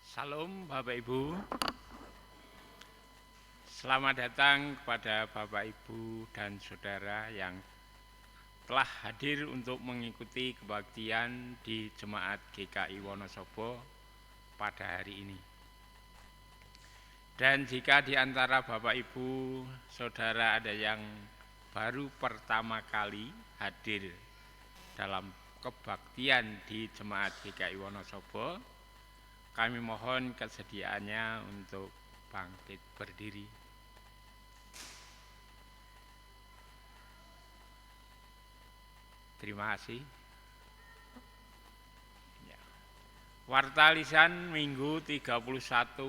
Salam Bapak Ibu. Selamat datang kepada Bapak Ibu dan Saudara yang telah hadir untuk mengikuti kebaktian di Jemaat GKI Wonosobo pada hari ini. Dan jika di antara Bapak Ibu Saudara ada yang baru pertama kali hadir dalam kebaktian di Jemaat GKI Wonosobo, kami mohon kesediaannya untuk bangkit berdiri. Terima kasih. Warta lisan Minggu 31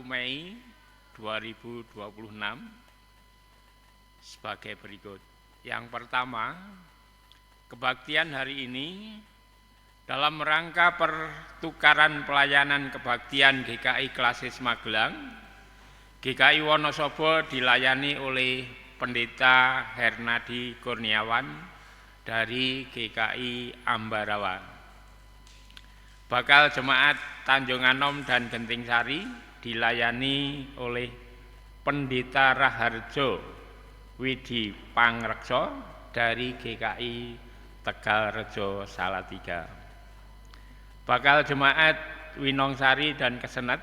Mei 2026 sebagai berikut. Yang pertama, kebaktian hari ini dalam rangka pertukaran pelayanan kebaktian GKI Klasis Magelang, GKI Wonosobo dilayani oleh Pendeta Hernadi Kurniawan dari GKI Ambarawa. Bakal Jemaat Tanjung Anom dan Genting Sari dilayani oleh Pendeta Raharjo Widi Pangrekso dari GKI Tegalrejo Salatiga. Bakal Jemaat Winongsari dan Kesenet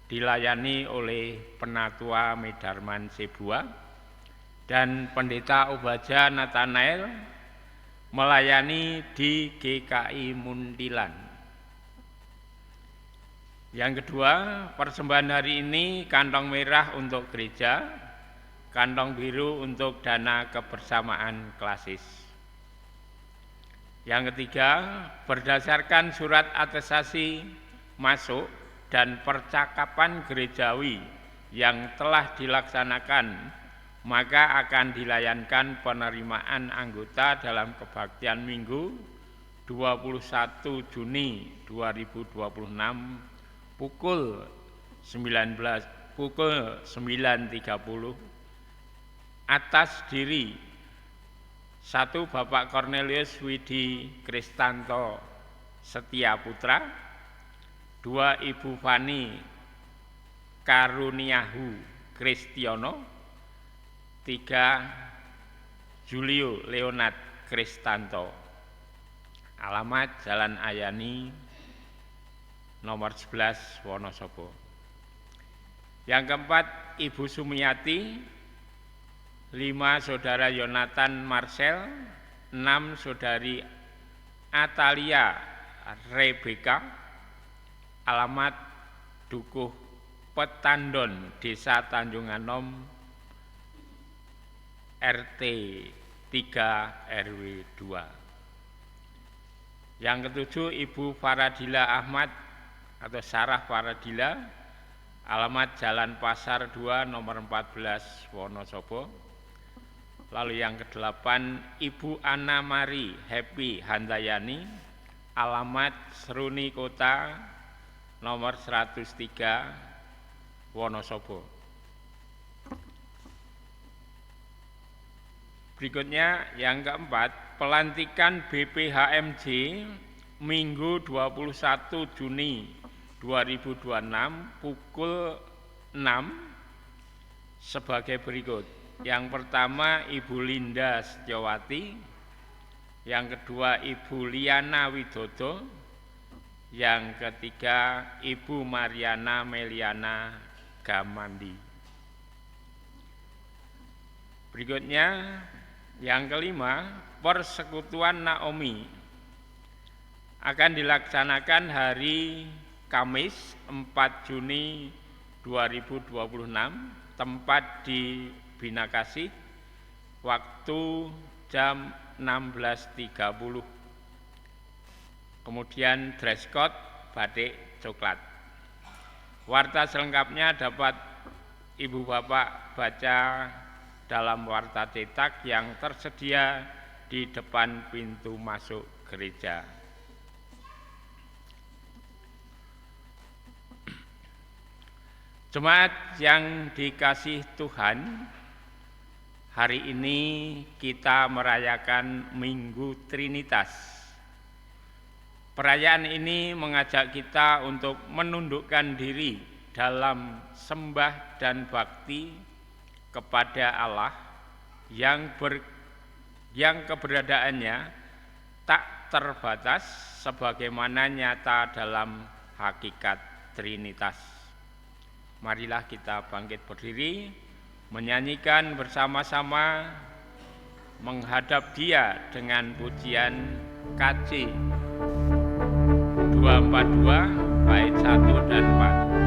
dilayani oleh Penatua Medarman Sebua, dan Pendeta Obaja Nathanael melayani di GKI Muntilan. Yang kedua, persembahan hari ini kantong merah untuk gereja, kantong biru untuk dana kebersamaan klasis. Yang ketiga, berdasarkan surat atestasi masuk dan percakapan gerejawi yang telah dilaksanakan, maka akan dilayankan penerimaan anggota dalam kebaktian Minggu 21 Juni 2026 pukul 9.30 atas diri 1. Bapak Cornelius Widi Kristanto Setia Putra, 2. Ibu Fani Karuniahu Kristiono, 3. Julio Leonard Kristanto. Alamat Jalan Ayani nomor 11 Wonosobo. Yang keempat, Ibu Sumiati, 5. Saudara Yonatan Marcel, 6. Saudari Atalia Rebeka. Alamat Dukuh Petandon, Desa Tanjung Anom, RT 3 RW 2. Yang ketujuh, Ibu Faradila Ahmad atau Sarah Faradila, alamat Jalan Pasar 2 nomor 14 Wonosobo. Lalu yang kedelapan, Ibu Ana Mari Happy Handayani, alamat Seruni Kota nomor 103 Wonosobo. Berikutnya yang keempat, pelantikan BPHMJ Minggu 21 Juni 2026 pukul 6 sebagai berikut. Yang pertama, Ibu Linda Setiawati. Yang kedua, Ibu Liana Widodo. Yang ketiga, Ibu Mariana Meliana Gamandi. Berikutnya yang kelima, Persekutuan Naomi akan dilaksanakan hari Kamis 4 Juni 2026, tempat di Bina Kasih, waktu jam 16.30. Kemudian dress code batik coklat. Warta selengkapnya dapat Ibu Bapak baca dalam warta cetak yang tersedia di depan pintu masuk gereja. Jemaat yang dikasih Tuhan, hari ini kita merayakan Minggu Trinitas. Perayaan ini mengajak kita untuk menundukkan diri dalam sembah dan bakti kepada Allah yang keberadaannya tak terbatas sebagaimana nyata dalam hakikat Trinitas. Marilah kita bangkit berdiri, menyanyikan bersama-sama menghadap Dia dengan pujian KC 242 bait 1 dan 4.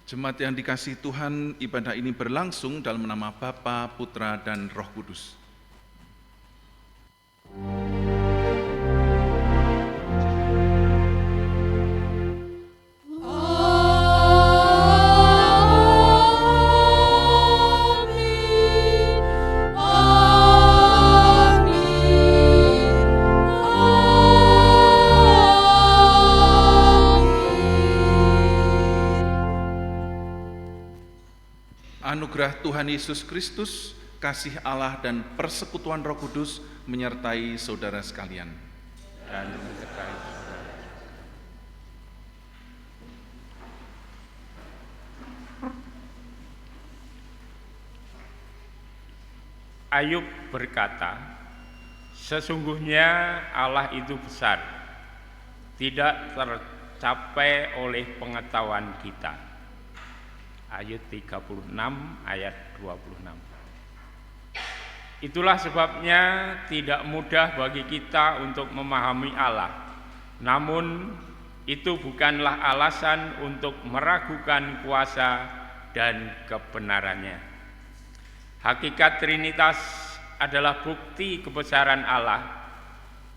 Jemaat yang dikasihi Tuhan, ibadah ini berlangsung dalam nama Bapa, Putra, dan Roh Kudus. Anugerah Tuhan Yesus Kristus, kasih Allah dan persekutuan Roh Kudus menyertai saudara sekalian. Dan menyertai Ayub berkata, sesungguhnya Allah itu besar, tidak tercapai oleh pengetahuan kita. Ayat 36 ayat 26. Itulah sebabnya tidak mudah bagi kita untuk memahami Allah. Namun itu bukanlah alasan untuk meragukan kuasa dan kebenarannya. Hakikat Trinitas adalah bukti kebesaran Allah.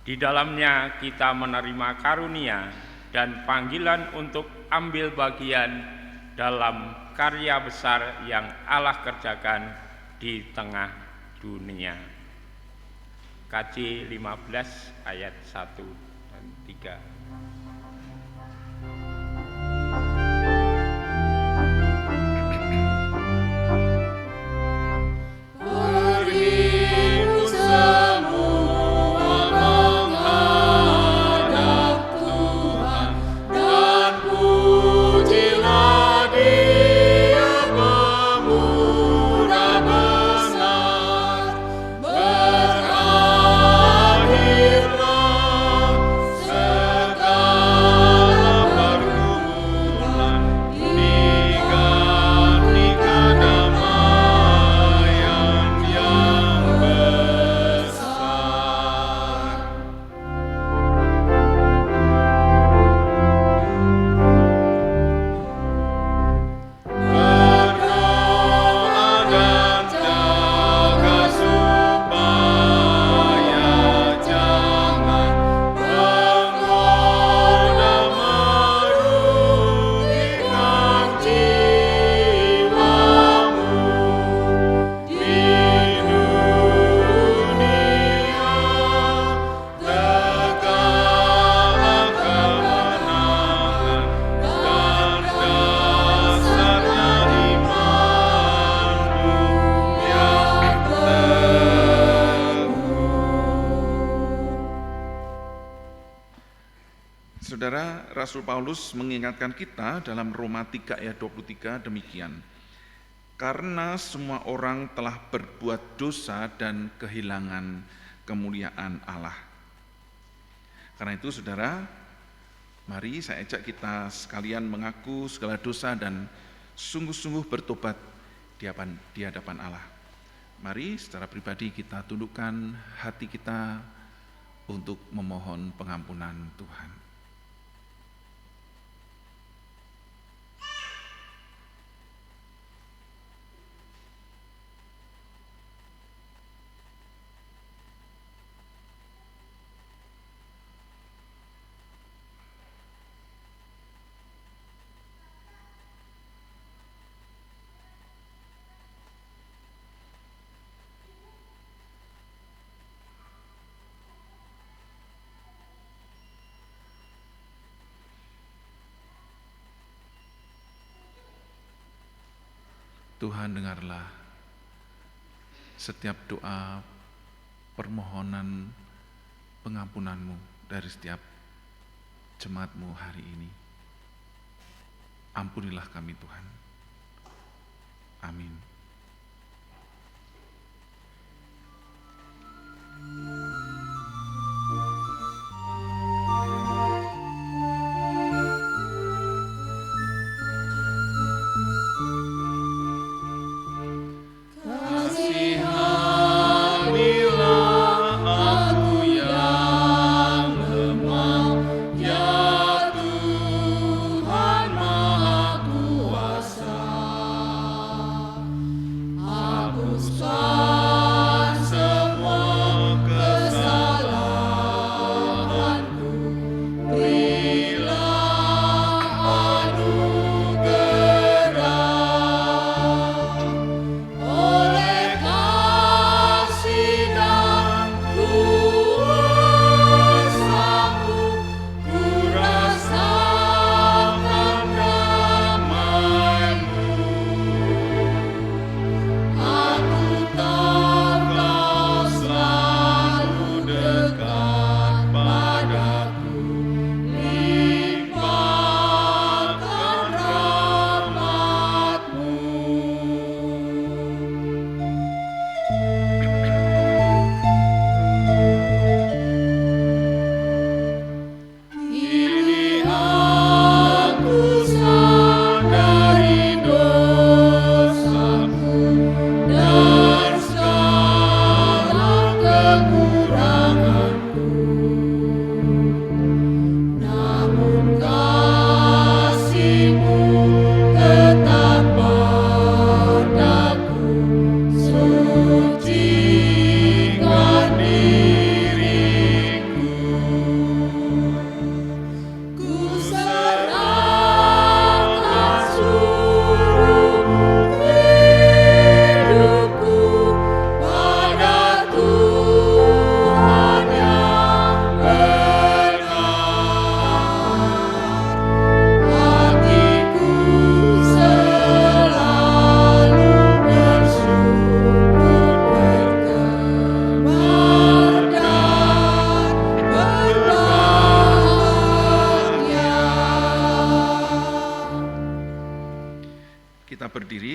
Di dalamnya kita menerima karunia dan panggilan untuk ambil bagian dalam karya besar yang Allah kerjakan di tengah dunia. KC 15 ayat 1 dan 3. Berakhirlah Saudara, Rasul Paulus mengingatkan kita dalam Roma 3 ayat 23 demikian. Karena semua orang telah berbuat dosa dan kehilangan kemuliaan Allah. Karena itu saudara, mari saya ajak kita sekalian mengaku segala dosa dan sungguh-sungguh bertobat di hadapan Allah. Mari secara pribadi kita tundukkan hati kita untuk memohon pengampunan Tuhan. Tuhan, dengarlah setiap doa permohonan pengampunan-Mu dari setiap jemaat-Mu hari ini. Ampunilah kami Tuhan. Amin.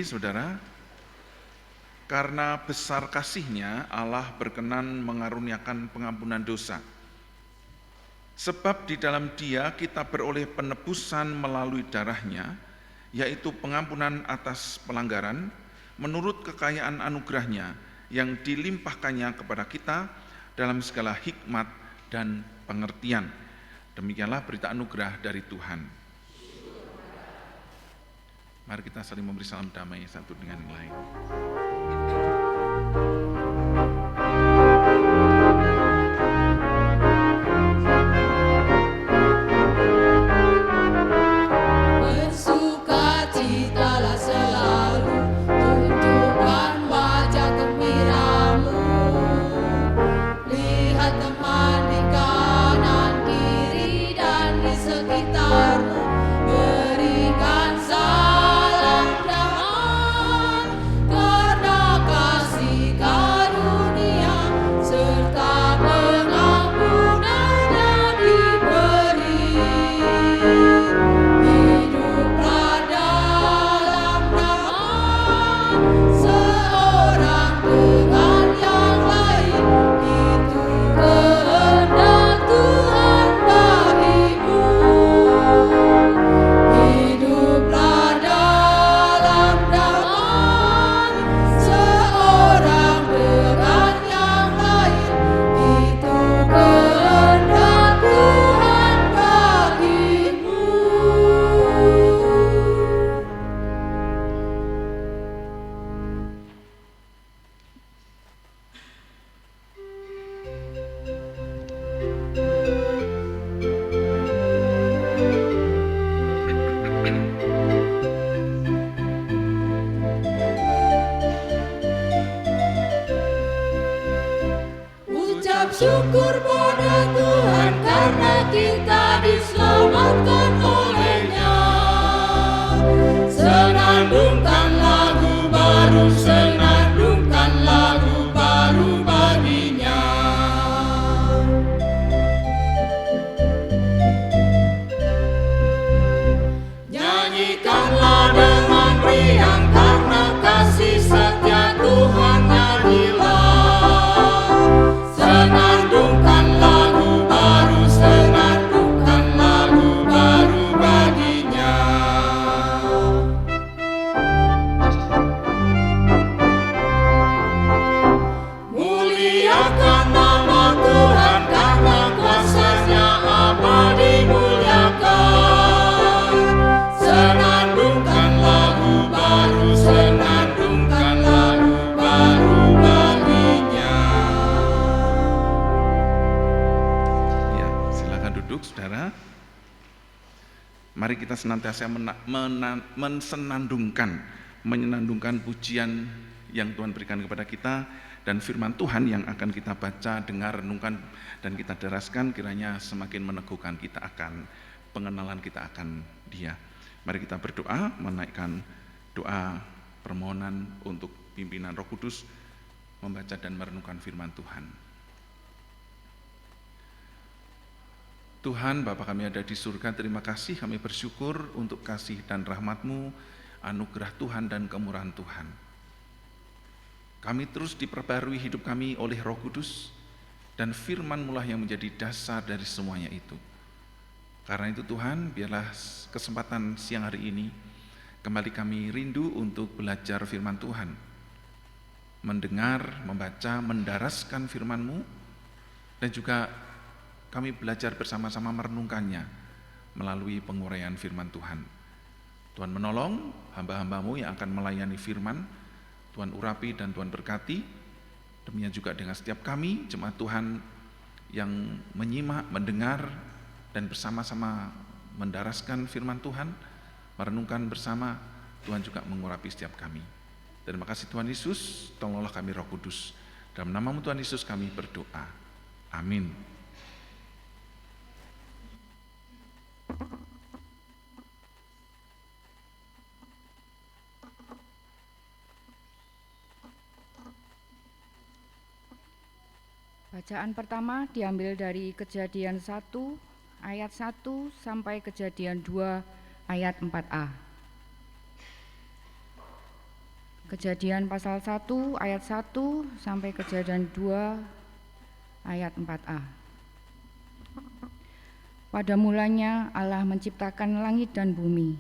Saudara, karena besar kasih-Nya Allah berkenan mengaruniakan pengampunan dosa. Sebab di dalam Dia kita beroleh penebusan melalui darah-Nya, yaitu pengampunan atas pelanggaran menurut kekayaan anugerah-Nya yang dilimpahkannya kepada kita dalam segala hikmat dan pengertian. Demikianlah berita anugerah dari Tuhan. Mari kita saling memberi salam damai satu dengan yang lain. Bersukacitalah selalu, tunjukkan wajah gembiramu. Lihat teman di kanan kiri dan di sekitarmu, berikan salam damai, karena syukur pada Tuhan karena kita diselamatkan oleh-Nya. Senandungkan lagu baru, senandungkan lagu baru bagi-Nya. Nyanyikanlah dengan riang karena kasih setia Tuhan nyanyilah. Senandungkan lagu baru, senandungkan lagu baru bagi-Nya. Muliakan nama Tuhan karena kuasa-Nya abadi muliakan. Senandungkan lagu baru, senandungkan lagu baru bagi-Nya. Ya, silakan duduk, saudara. Mari kita senantiasa menyenandungkan pujian yang Tuhan berikan kepada kita, dan firman Tuhan yang akan kita baca, dengar, renungkan, dan kita deraskan kiranya semakin meneguhkan kita akan pengenalan kita akan Dia. Mari kita berdoa, menaikkan doa permohonan untuk pimpinan Roh Kudus membaca dan merenungkan firman Tuhan. Tuhan, Bapa kami ada di surga, terima kasih, kami bersyukur untuk kasih dan rahmat-Mu, anugerah Tuhan dan kemurahan Tuhan. Kami terus diperbarui hidup kami oleh Roh Kudus, dan firman-Mu lah yang menjadi dasar dari semuanya itu. Karena itu Tuhan, biarlah kesempatan siang hari ini kembali kami rindu untuk belajar firman Tuhan, mendengar, membaca, mendaraskan firman-Mu, dan juga kami belajar bersama-sama merenungkannya melalui penguraian firman Tuhan. Tuhan menolong hamba-hamba-Mu yang akan melayani firman, Tuhan urapi dan Tuhan berkati, demikian juga dengan setiap kami, jemaat Tuhan yang menyimak, mendengar, dan bersama-sama mendaraskan firman Tuhan, merenungkan bersama, Tuhan juga mengurapi setiap kami. Terima kasih Tuhan Yesus, tolonglah kami Roh Kudus. Dalam nama-Mu Tuhan Yesus kami berdoa. Amin. Bacaan pertama diambil dari Kejadian 1 ayat 1 sampai Kejadian 2 ayat 4a. Kejadian pasal 1 ayat 1 sampai Kejadian 2 ayat 4a. Pada mulanya Allah menciptakan langit dan bumi.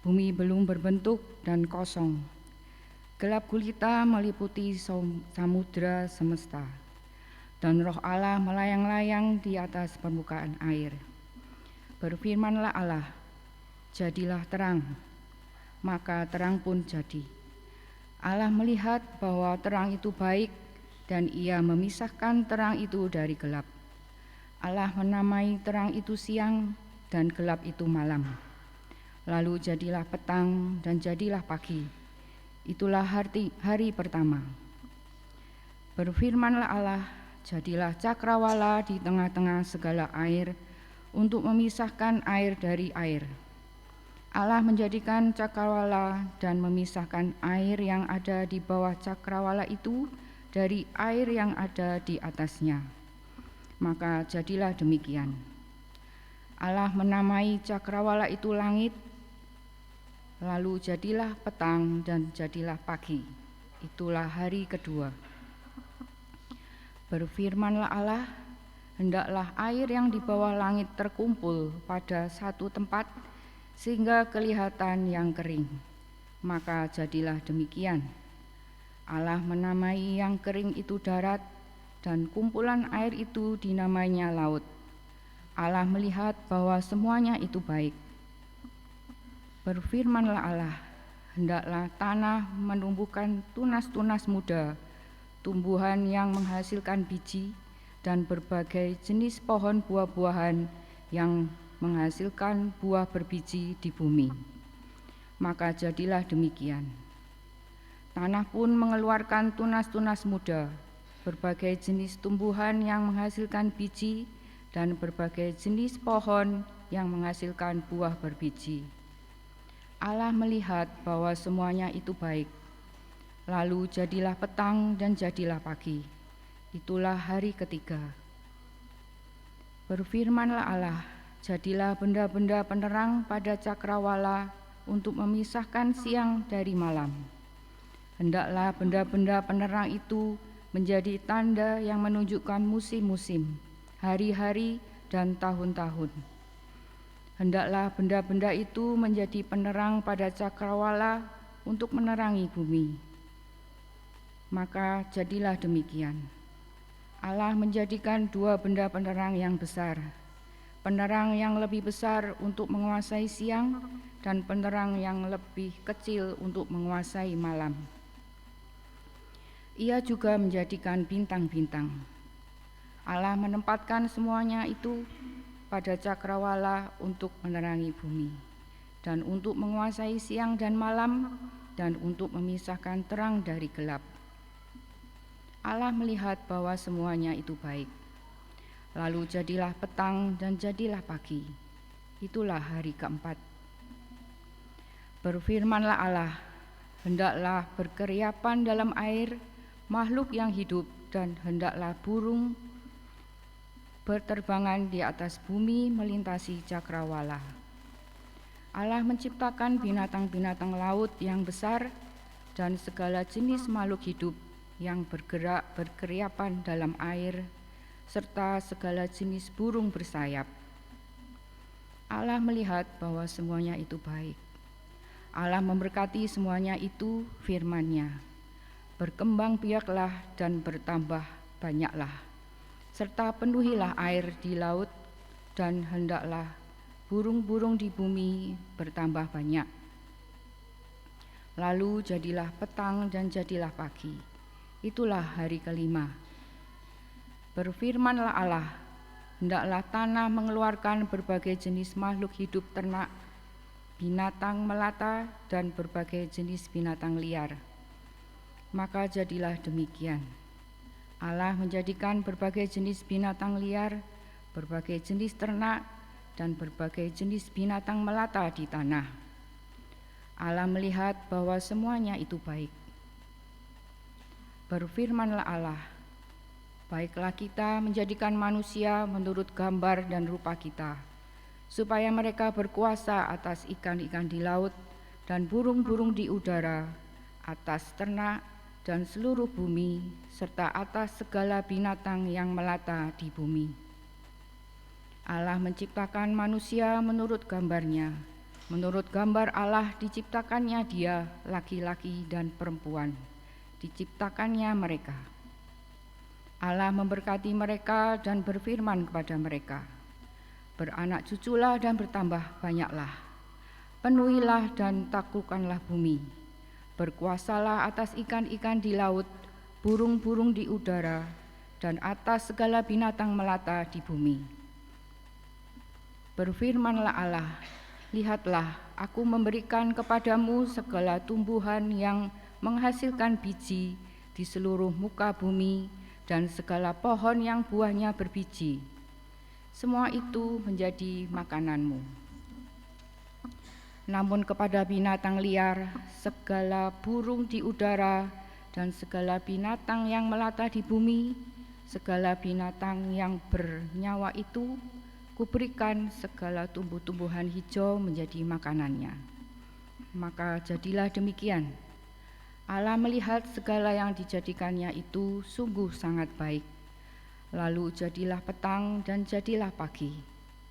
Bumi belum berbentuk dan kosong. Gelap gulita meliputi samudra semesta. Dan roh Allah melayang-layang di atas permukaan air. Berfirmanlah Allah, jadilah terang, maka terang pun jadi. Allah melihat bahwa terang itu baik, dan Ia memisahkan terang itu dari gelap. Allah menamai terang itu siang, dan gelap itu malam. Lalu jadilah petang, dan jadilah pagi. Itulah hari pertama. Berfirmanlah Allah, jadilah cakrawala di tengah-tengah segala air untuk memisahkan air dari air. Allah menjadikan cakrawala dan memisahkan air yang ada di bawah cakrawala itu dari air yang ada di atasnya. Maka jadilah demikian. Allah menamai cakrawala itu langit, lalu jadilah petang dan jadilah pagi. Itulah hari kedua. Berfirmanlah Allah, hendaklah air yang di bawah langit terkumpul pada satu tempat, sehingga kelihatan yang kering. Maka jadilah demikian. Allah menamai yang kering itu darat, dan kumpulan air itu dinamainya laut. Allah melihat bahwa semuanya itu baik. Berfirmanlah Allah, hendaklah tanah menumbuhkan tunas-tunas muda, tumbuhan yang menghasilkan biji, dan berbagai jenis pohon buah-buahan yang menghasilkan buah berbiji di bumi. Maka jadilah demikian. Tanah pun mengeluarkan tunas-tunas muda, berbagai jenis tumbuhan yang menghasilkan biji, dan berbagai jenis pohon yang menghasilkan buah berbiji. Allah melihat bahwa semuanya itu baik. Lalu jadilah petang dan jadilah pagi. Itulah hari ketiga. Berfirmanlah Allah, jadilah benda-benda penerang pada cakrawala untuk memisahkan siang dari malam. Hendaklah benda-benda penerang itu menjadi tanda yang menunjukkan musim-musim, hari-hari, dan tahun-tahun. Hendaklah benda-benda itu menjadi penerang pada cakrawala untuk menerangi bumi. Maka jadilah demikian. Allah menjadikan dua benda penerang yang besar, penerang yang lebih besar untuk menguasai siang dan penerang yang lebih kecil untuk menguasai malam. Ia juga menjadikan bintang-bintang. Allah menempatkan semuanya itu pada cakrawala untuk menerangi bumi, dan untuk menguasai siang dan malam, dan untuk memisahkan terang dari gelap. Allah melihat bahwa semuanya itu baik. Lalu jadilah petang dan jadilah pagi. Itulah hari keempat. Berfirmanlah Allah, hendaklah berkeriapan dalam air makhluk yang hidup, dan hendaklah burung berterbangan di atas bumi melintasi cakrawala. Allah menciptakan binatang-binatang laut yang besar dan segala jenis makhluk hidup yang bergerak berkeriapan dalam air, serta segala jenis burung bersayap. Allah melihat bahwa semuanya itu baik. Allah memberkati semuanya itu firman-Nya, berkembang biaklah dan bertambah banyaklah, serta penuhilah air di laut, dan hendaklah burung-burung di bumi bertambah banyak. Lalu jadilah petang dan jadilah pagi. Itulah hari kelima. Berfirmanlah Allah, hendaklah tanah mengeluarkan berbagai jenis makhluk hidup ternak, binatang melata, dan berbagai jenis binatang liar. Maka jadilah demikian. Allah menjadikan berbagai jenis binatang liar, berbagai jenis ternak, dan berbagai jenis binatang melata di tanah. Allah melihat bahwa semuanya itu baik. Berfirmanlah Allah, baiklah kita menjadikan manusia menurut gambar dan rupa kita, supaya mereka berkuasa atas ikan-ikan di laut dan burung-burung di udara, atas ternak dan seluruh bumi, serta atas segala binatang yang melata di bumi. Allah menciptakan manusia menurut gambar-Nya. Menurut gambar Allah diciptakannya dia, laki-laki dan perempuan. Diciptakannya mereka. Allah memberkati mereka dan berfirman kepada mereka, beranak cuculah dan bertambah banyaklah. Penuhilah dan taklukkanlah bumi. Berkuasalah atas ikan-ikan di laut, burung-burung di udara, dan atas segala binatang melata di bumi. Berfirmanlah Allah, lihatlah, aku memberikan kepadamu segala tumbuhan yang menghasilkan biji di seluruh muka bumi, dan segala pohon yang buahnya berbiji. Semua itu menjadi makananmu. Namun kepada binatang liar, segala burung di udara, dan segala binatang yang melata di bumi, segala binatang yang bernyawa itu, kuberikan segala tumbuh-tumbuhan hijau menjadi makanannya. Maka jadilah demikian. Allah melihat segala yang dijadikannya itu sungguh sangat baik. Lalu jadilah petang dan jadilah pagi.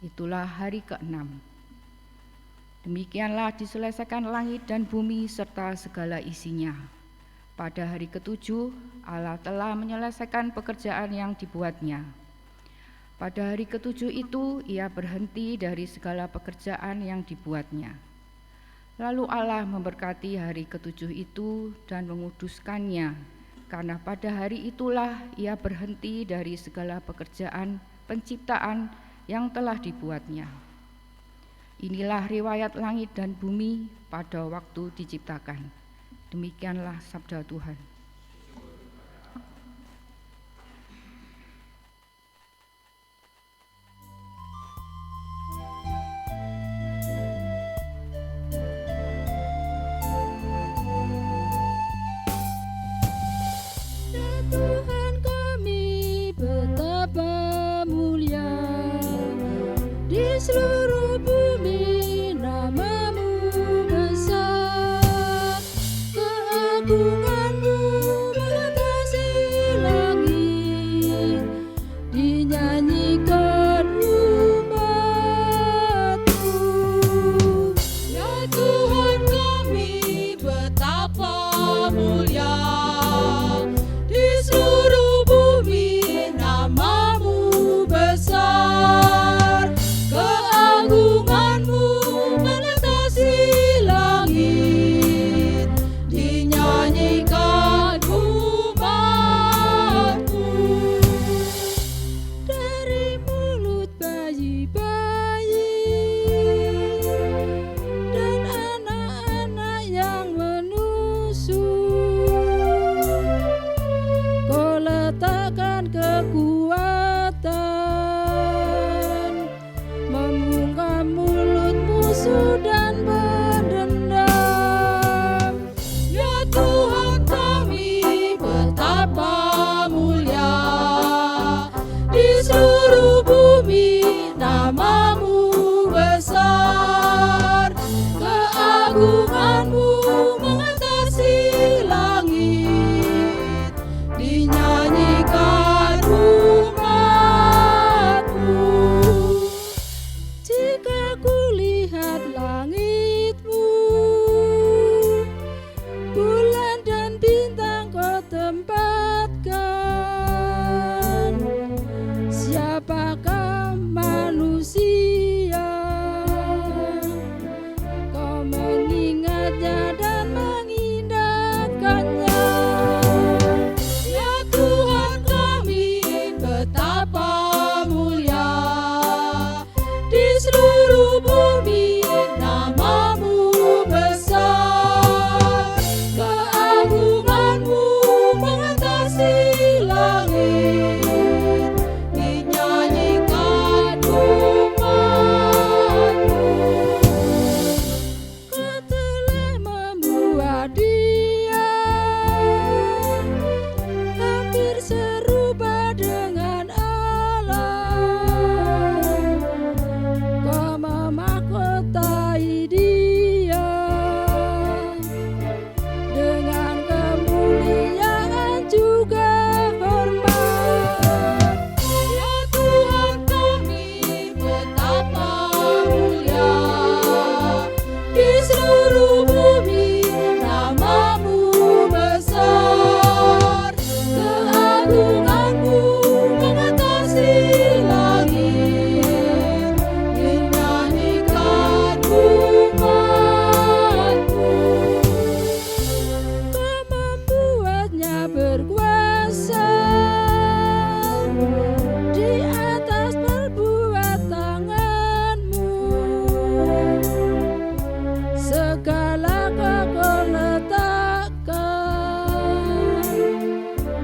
Itulah hari ke-6. Demikianlah diselesaikan langit dan bumi serta segala isinya. Pada hari ke-7, Allah telah menyelesaikan pekerjaan yang dibuatnya. Pada hari ke-7 itu, Ia berhenti dari segala pekerjaan yang dibuatnya. Lalu Allah memberkati hari ke-7 itu dan menguduskannya, karena pada hari itulah Ia berhenti dari segala pekerjaan penciptaan yang telah dibuatnya. Inilah riwayat langit dan bumi pada waktu diciptakan. Demikianlah sabda Tuhan. Tuhan kami betapa mulia, di seluruh bumi nama-Mu besar, keagungan-Mu mengatasi langit, dinyanyikan umat-Mu. Ya Tuhan kami betapa mulia, di seluruh bumi nama-Mu besar, keagungan-Mu mengatasi langit, dinyanyikan umat-Mu. Dari mulut bayi-bayi dan anak-anak yang menusuk, Kau letakkan kekuatan, membungkam mulut musuh dan berdendam. Ya Tuhan kami betapa mulia, di seluruh bumi nama-Mu besar, keagungan-Mu mengatasi langit, dinyanyikan umat-Mu. Jika kulihat langit-Mu, bulan dan bintang Kau tempatkan, siapakah manusia? Kau mengingatnya dan mengindahkannya. Ya Tuhan kami betapa mulia, di seluruh bumi nama-Mu besar, keagungan-Mu mengatasi langit, dinyanyikan umat-Mu. Kau telah membuat Dia hampir serupa dengan Allah. Kau memahkotai Dia dengan kemuliaan juga hormat. Ya Tuhan kami betapa mulia, di seluruh bumi nama-Mu besar, keagungan-Mu mengatasi langit, dinyanyikan umat-Mu. Kau membuatnya berkuasa di atas perbuatan tangan-Mu, segala Kau letakkan,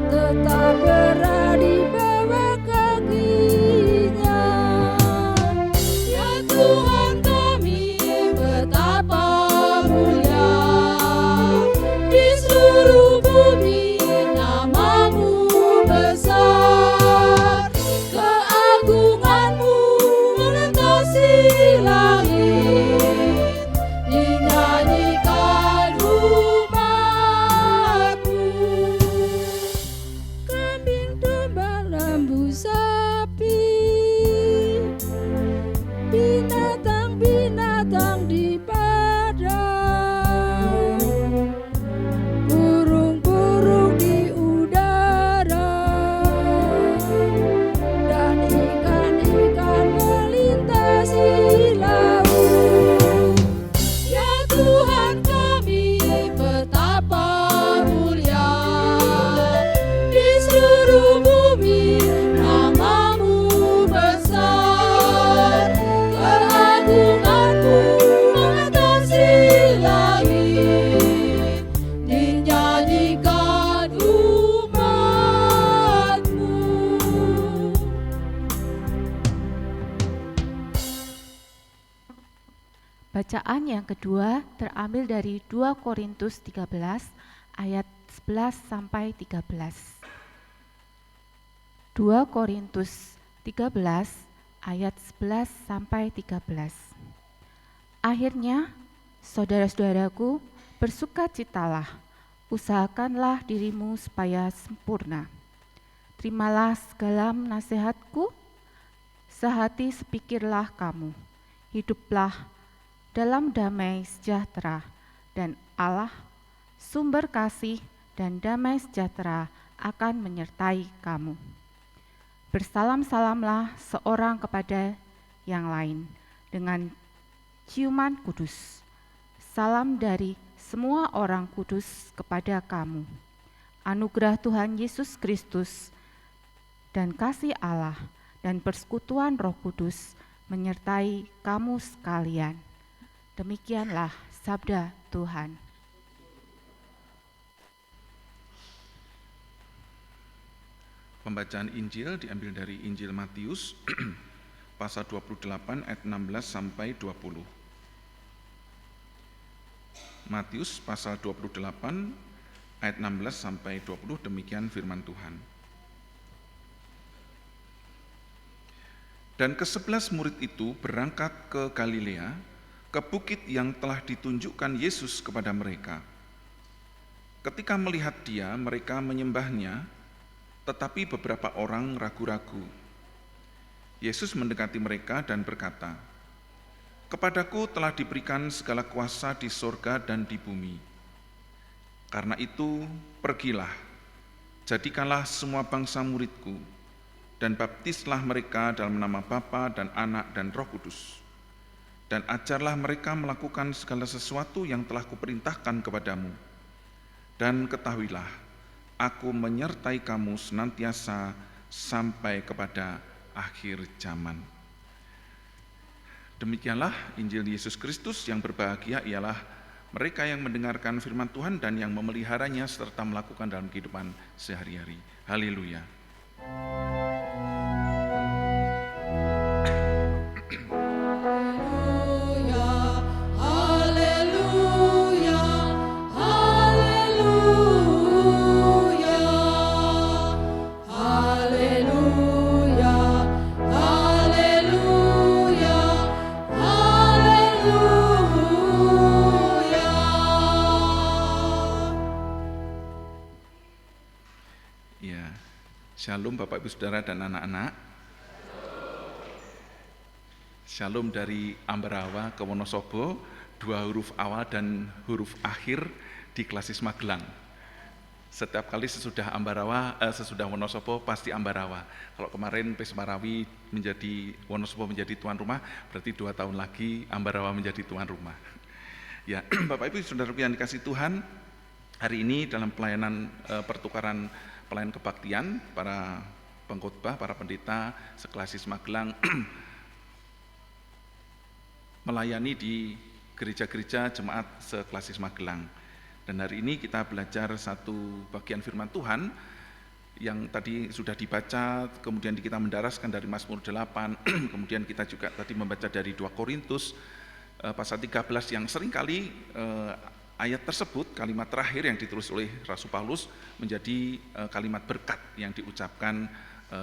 tetap berada di bawah kakinya. Ya Tuhan kami betapa mulia, di seluruh bumi nama-Mu besar, keagungan-Mu mengatasi langit, dinyanyikan umat-Mu. Kambing domba lembu sapi, binatang-binatang di padang, burung-burung di udara, dan ikan-ikan melintasi laut. Ya Tuhan kami betapa mulia, di seluruh bumi nama-Mu besar, keagungan-Mu mengatasi langit, dinyanyikan umat-Mu. Bacaan yang kedua terambil dari 2 Korintus 13 ayat 11 sampai 13. 2 Korintus 13 ayat 11 sampai 13. Akhirnya, saudara-saudaraku, bersukacitalah, usahakanlah dirimu supaya sempurna. Terimalah segala nasihatku, sehati sepikirlah kamu, hiduplah dalam damai sejahtera, dan Allah, sumber kasih dan damai sejahtera akan menyertai kamu. Bersalam-salamlah seorang kepada yang lain dengan ciuman kudus. Salam dari semua orang kudus kepada kamu. Anugerah Tuhan Yesus Kristus dan kasih Allah dan persekutuan Roh Kudus menyertai kamu sekalian. Demikianlah sabda Tuhan. Pembacaan Injil diambil dari Injil Matius pasal 28 ayat 16 sampai 20. Matius pasal 28 ayat 16 sampai 20, demikian firman Tuhan. Dan ke-11 murid itu berangkat ke Galilea, ke bukit yang telah ditunjukkan Yesus kepada mereka. Ketika melihat Dia, mereka menyembahnya, tetapi beberapa orang ragu-ragu. Yesus mendekati mereka dan berkata, "Kepadaku telah diberikan segala kuasa di sorga dan di bumi. Karena itu, pergilah, jadikanlah semua bangsa muridku, dan baptislah mereka dalam nama Bapa dan Anak dan Roh Kudus. Dan ajarlah mereka melakukan segala sesuatu yang telah kuperintahkan kepadamu. Dan ketahuilah, aku menyertai kamu senantiasa sampai kepada akhir zaman." Demikianlah Injil Yesus Kristus. Yang berbahagia ialah mereka yang mendengarkan firman Tuhan dan yang memeliharanya serta melakukan dalam kehidupan sehari-hari. Haleluya. Shalom Bapak Ibu Saudara dan anak-anak. Shalom dari Ambarawa ke Wonosobo, 2 huruf awal dan huruf akhir di Klasis Magelang. Setiap kali sesudah Wonosobo pasti Ambarawa. Kalau kemarin PS Marawi menjadi Wonosobo menjadi tuan rumah, berarti 2 tahun lagi Ambarawa menjadi tuan rumah. Ya, Bapak Ibu Saudara yang dikasih Tuhan, hari ini dalam pelayanan pertukaran pelayan kebaktian, para pengkhotbah, para pendeta seklasis Magelang melayani di gereja-gereja jemaat seklasis Magelang. Dan hari ini kita belajar satu bagian firman Tuhan yang tadi sudah dibaca, kemudian kita mendaraskan dari Mazmur 8, kemudian kita juga tadi membaca dari 2 Korintus pasal 13 yang seringkali ayat tersebut, kalimat terakhir yang ditulis oleh Rasul Paulus menjadi kalimat berkat yang diucapkan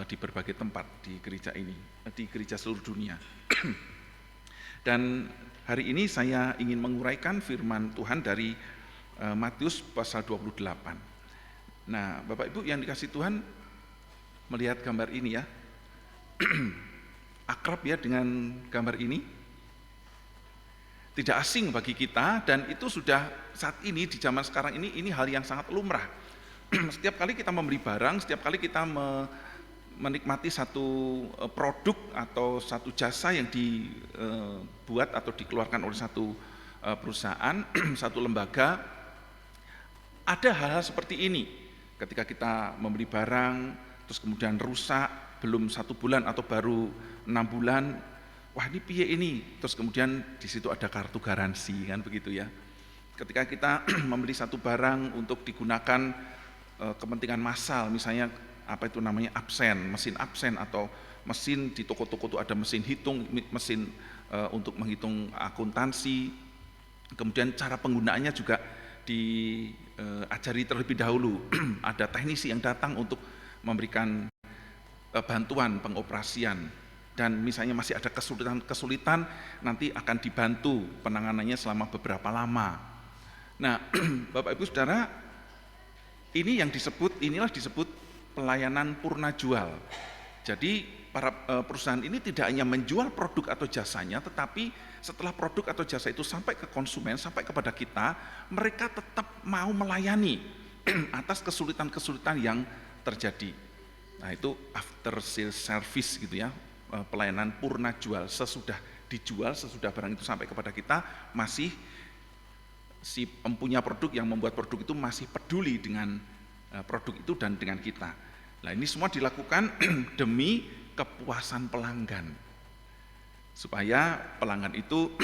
di berbagai tempat di gereja ini, di gereja seluruh dunia. Dan hari ini saya ingin menguraikan firman Tuhan dari Matius pasal 28. Nah, Bapak Ibu yang dikasih Tuhan, melihat gambar ini ya, akrab ya dengan gambar ini, tidak asing bagi kita, dan itu sudah saat ini di zaman sekarang ini hal yang sangat lumrah. Setiap kali kita membeli barang, setiap kali kita menikmati satu produk atau satu jasa yang dibuat atau dikeluarkan oleh satu perusahaan, satu lembaga, ada hal-hal seperti ini. Ketika kita membeli barang, terus kemudian rusak, belum 1 bulan atau baru 6 bulan, wah ini piye ini, terus kemudian di situ ada kartu garansi, kan begitu ya. Ketika kita membeli satu barang untuk digunakan kepentingan massal, misalnya apa itu namanya mesin absen, atau mesin di toko-toko itu ada mesin hitung, mesin untuk menghitung akuntansi, kemudian cara penggunaannya juga diajari terlebih dahulu. Ada teknisi yang datang untuk memberikan bantuan pengoperasian, dan misalnya masih ada kesulitan nanti akan dibantu penanganannya selama beberapa lama. Nah, Bapak Ibu Saudara, inilah disebut pelayanan purna jual. Jadi para perusahaan ini tidak hanya menjual produk atau jasanya, tetapi setelah produk atau jasa itu sampai ke konsumen, sampai kepada kita, mereka tetap mau melayani atas kesulitan-kesulitan yang terjadi. Nah, itu after sales service gitu ya, pelayanan purna jual. Sesudah dijual, sesudah barang itu sampai kepada kita, masih si empunya produk yang membuat produk itu masih peduli dengan produk itu dan dengan kita. Nah, ini semua dilakukan demi kepuasan pelanggan, supaya pelanggan itu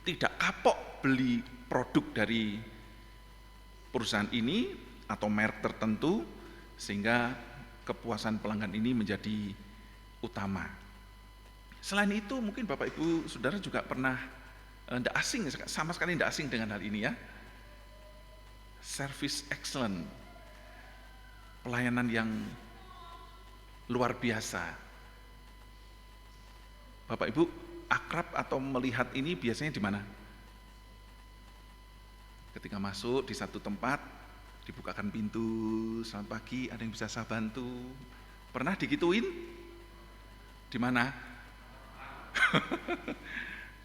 tidak kapok beli produk dari perusahaan ini atau merek tertentu, sehingga kepuasan pelanggan ini menjadi utama. Selain itu mungkin Bapak Ibu Saudara juga pernah tidak asing, sama sekali tidak asing dengan hal ini ya. Service excellent, pelayanan yang luar biasa. Bapak Ibu akrab atau melihat ini biasanya di mana? Ketika masuk di satu tempat, dibukakan pintu, selamat pagi, ada yang bisa saya bantu. Pernah digituin? Di mana?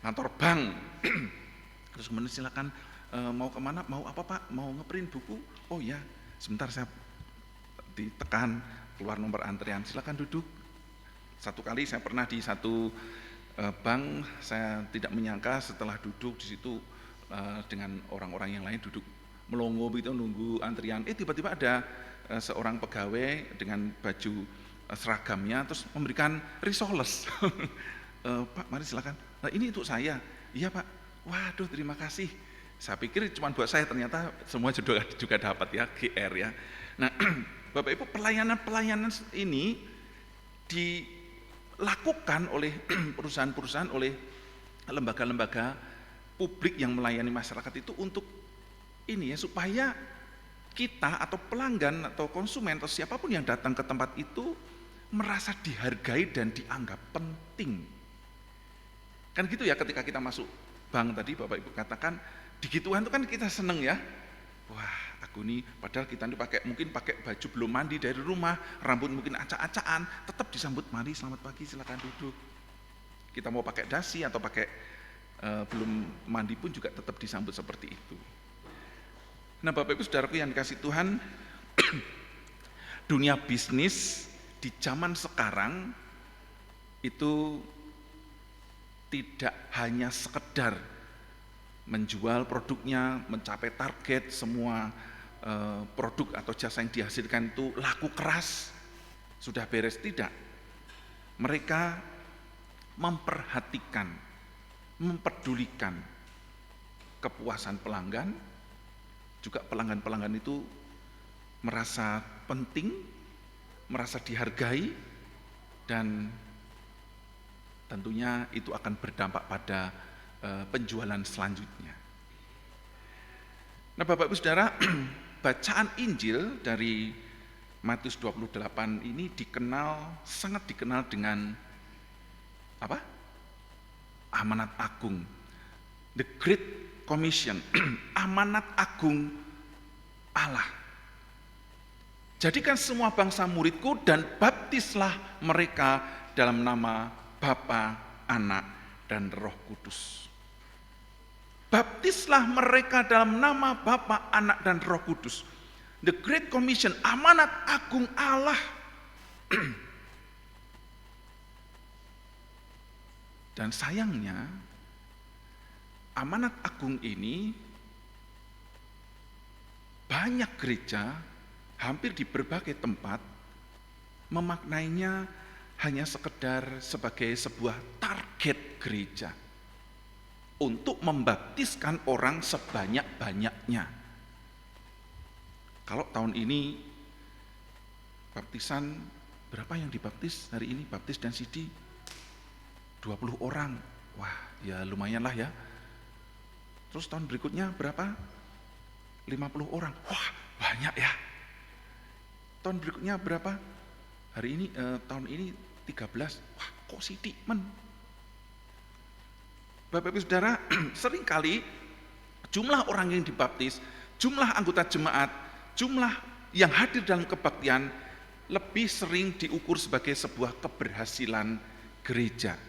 Kantor bank. Terus kemudian silakan, mau kemana, mau apa Pak, mau ngeprint buku? Oh ya, sebentar saya ditekan, keluar nomor antrian, silakan duduk. Satu kali saya pernah di satu bank, saya tidak menyangka setelah duduk di situ dengan orang-orang yang lain duduk melongo begitu nunggu antrian, tiba-tiba ada seorang pegawai dengan baju seragamnya terus memberikan risoles. Pak, mari silakan. Nah, ini untuk saya. Iya Pak. Waduh, terima kasih. Saya pikir cuma buat saya, ternyata semua juga dapat ya, GR ya. Nah, Bapak Ibu, pelayanan ini dilakukan oleh perusahaan-perusahaan, oleh lembaga-lembaga publik yang melayani masyarakat itu untuk ini ya, supaya kita atau pelanggan atau konsumen atau siapapun yang datang ke tempat itu merasa dihargai dan dianggap penting. Kan gitu ya, ketika kita masuk bank tadi Bapak Ibu katakan, digituan itu kan kita seneng ya. Wah, aku nih padahal kita ini mungkin pakai baju belum mandi dari rumah, rambut mungkin acak-acakan, tetap disambut, mari selamat pagi silakan duduk. Kita mau pakai dasi atau pakai belum mandi pun juga tetap disambut seperti itu. Nah, Bapak Ibu Saudaraku yang dikasih Tuhan, dunia bisnis di zaman sekarang itu tidak hanya sekedar menjual produknya, mencapai target, semua produk atau jasa yang dihasilkan itu laku keras, sudah beres, tidak. Mereka memperhatikan, memperdulikan kepuasan pelanggan, juga pelanggan-pelanggan itu merasa penting, merasa dihargai, dan tentunya itu akan berdampak pada penjualan selanjutnya. Nah, Bapak Ibu Saudara, bacaan Injil dari Matius 28 ini sangat dikenal dengan apa? Amanat agung, the Great Commission, amanat agung Allah. Jadikan semua bangsa muridku dan baptislah mereka dalam nama Bapa, Anak, dan Roh Kudus. Baptislah mereka dalam nama Bapa, Anak, dan Roh Kudus. The Great Commission, amanat agung Allah. Dan sayangnya, amanat agung ini banyak gereja hampir di berbagai tempat memaknainya hanya sekedar sebagai sebuah target gereja untuk membaptiskan orang sebanyak-banyaknya. Kalau tahun ini baptisan, berapa yang dibaptis hari ini? Baptis dan Sidi 20 orang. Wah, ya lumayan lah ya. Terus tahun berikutnya berapa? 50 orang. Wah, banyak ya. Tahun berikutnya berapa? hari ini tahun ini 13, wah kok sidik men. Bapak Ibu Saudara, seringkali jumlah orang yang dibaptis, jumlah anggota jemaat, jumlah yang hadir dalam kebaktian lebih sering diukur sebagai sebuah keberhasilan gereja.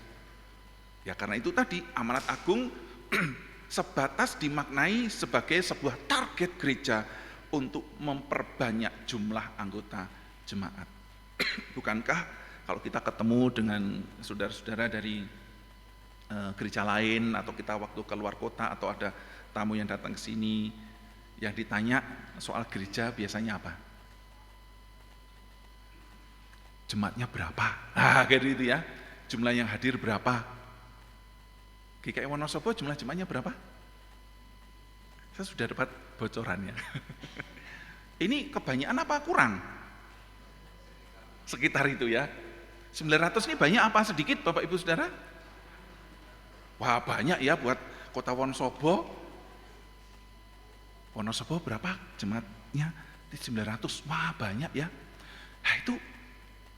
Ya karena itu tadi amanat agung sebatas dimaknai sebagai sebuah target gereja untuk memperbanyak jumlah anggota jemaat. Bukankah kalau kita ketemu dengan saudara-saudara dari gereja lain, atau kita waktu keluar kota atau ada tamu yang datang ke sini, yang ditanya soal gereja biasanya apa? Jemaatnya berapa? Nah kayak gitu ya, jumlah yang hadir berapa? GKI Wonosobo jumlah jemaatnya berapa? Saya sudah dapat bocorannya. Ini kebanyakan apa kurang? Sekitar itu ya. 900 ini banyak apa sedikit Bapak Ibu Saudara? Wah banyak ya buat kota Wonosobo. Wonosobo berapa jemaatnya? 900, wah banyak ya. Nah itu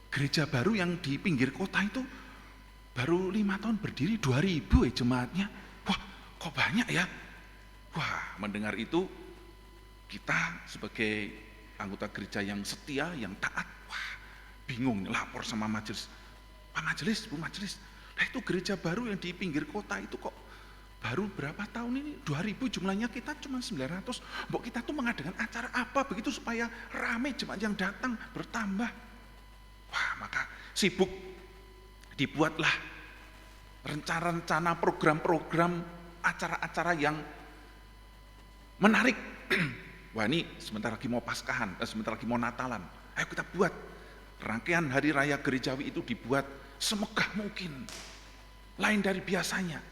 gereja baru yang di pinggir kota itu baru 5 tahun berdiri 2000 jemaatnya. Wah kok banyak ya. Wah mendengar itu kita sebagai anggota gereja yang setia, yang taat, wah bingung lapor sama majelis. Pak majelis, Bu majelis, nah itu gereja baru yang di pinggir kota itu kok baru berapa tahun ini 2000 jumlahnya, kita cuma 900. Mbok kita tuh mengadakan acara apa begitu supaya ramai jemaat yang datang bertambah. Wah maka sibuk dibuatlah rencana-rencana, program-program, acara-acara yang menarik. Wah ini sebentar lagi mau Paskahan, sebentar lagi mau Natalan, ayo kita buat rangkaian hari raya gerejawi itu dibuat semegah mungkin, lain dari biasanya,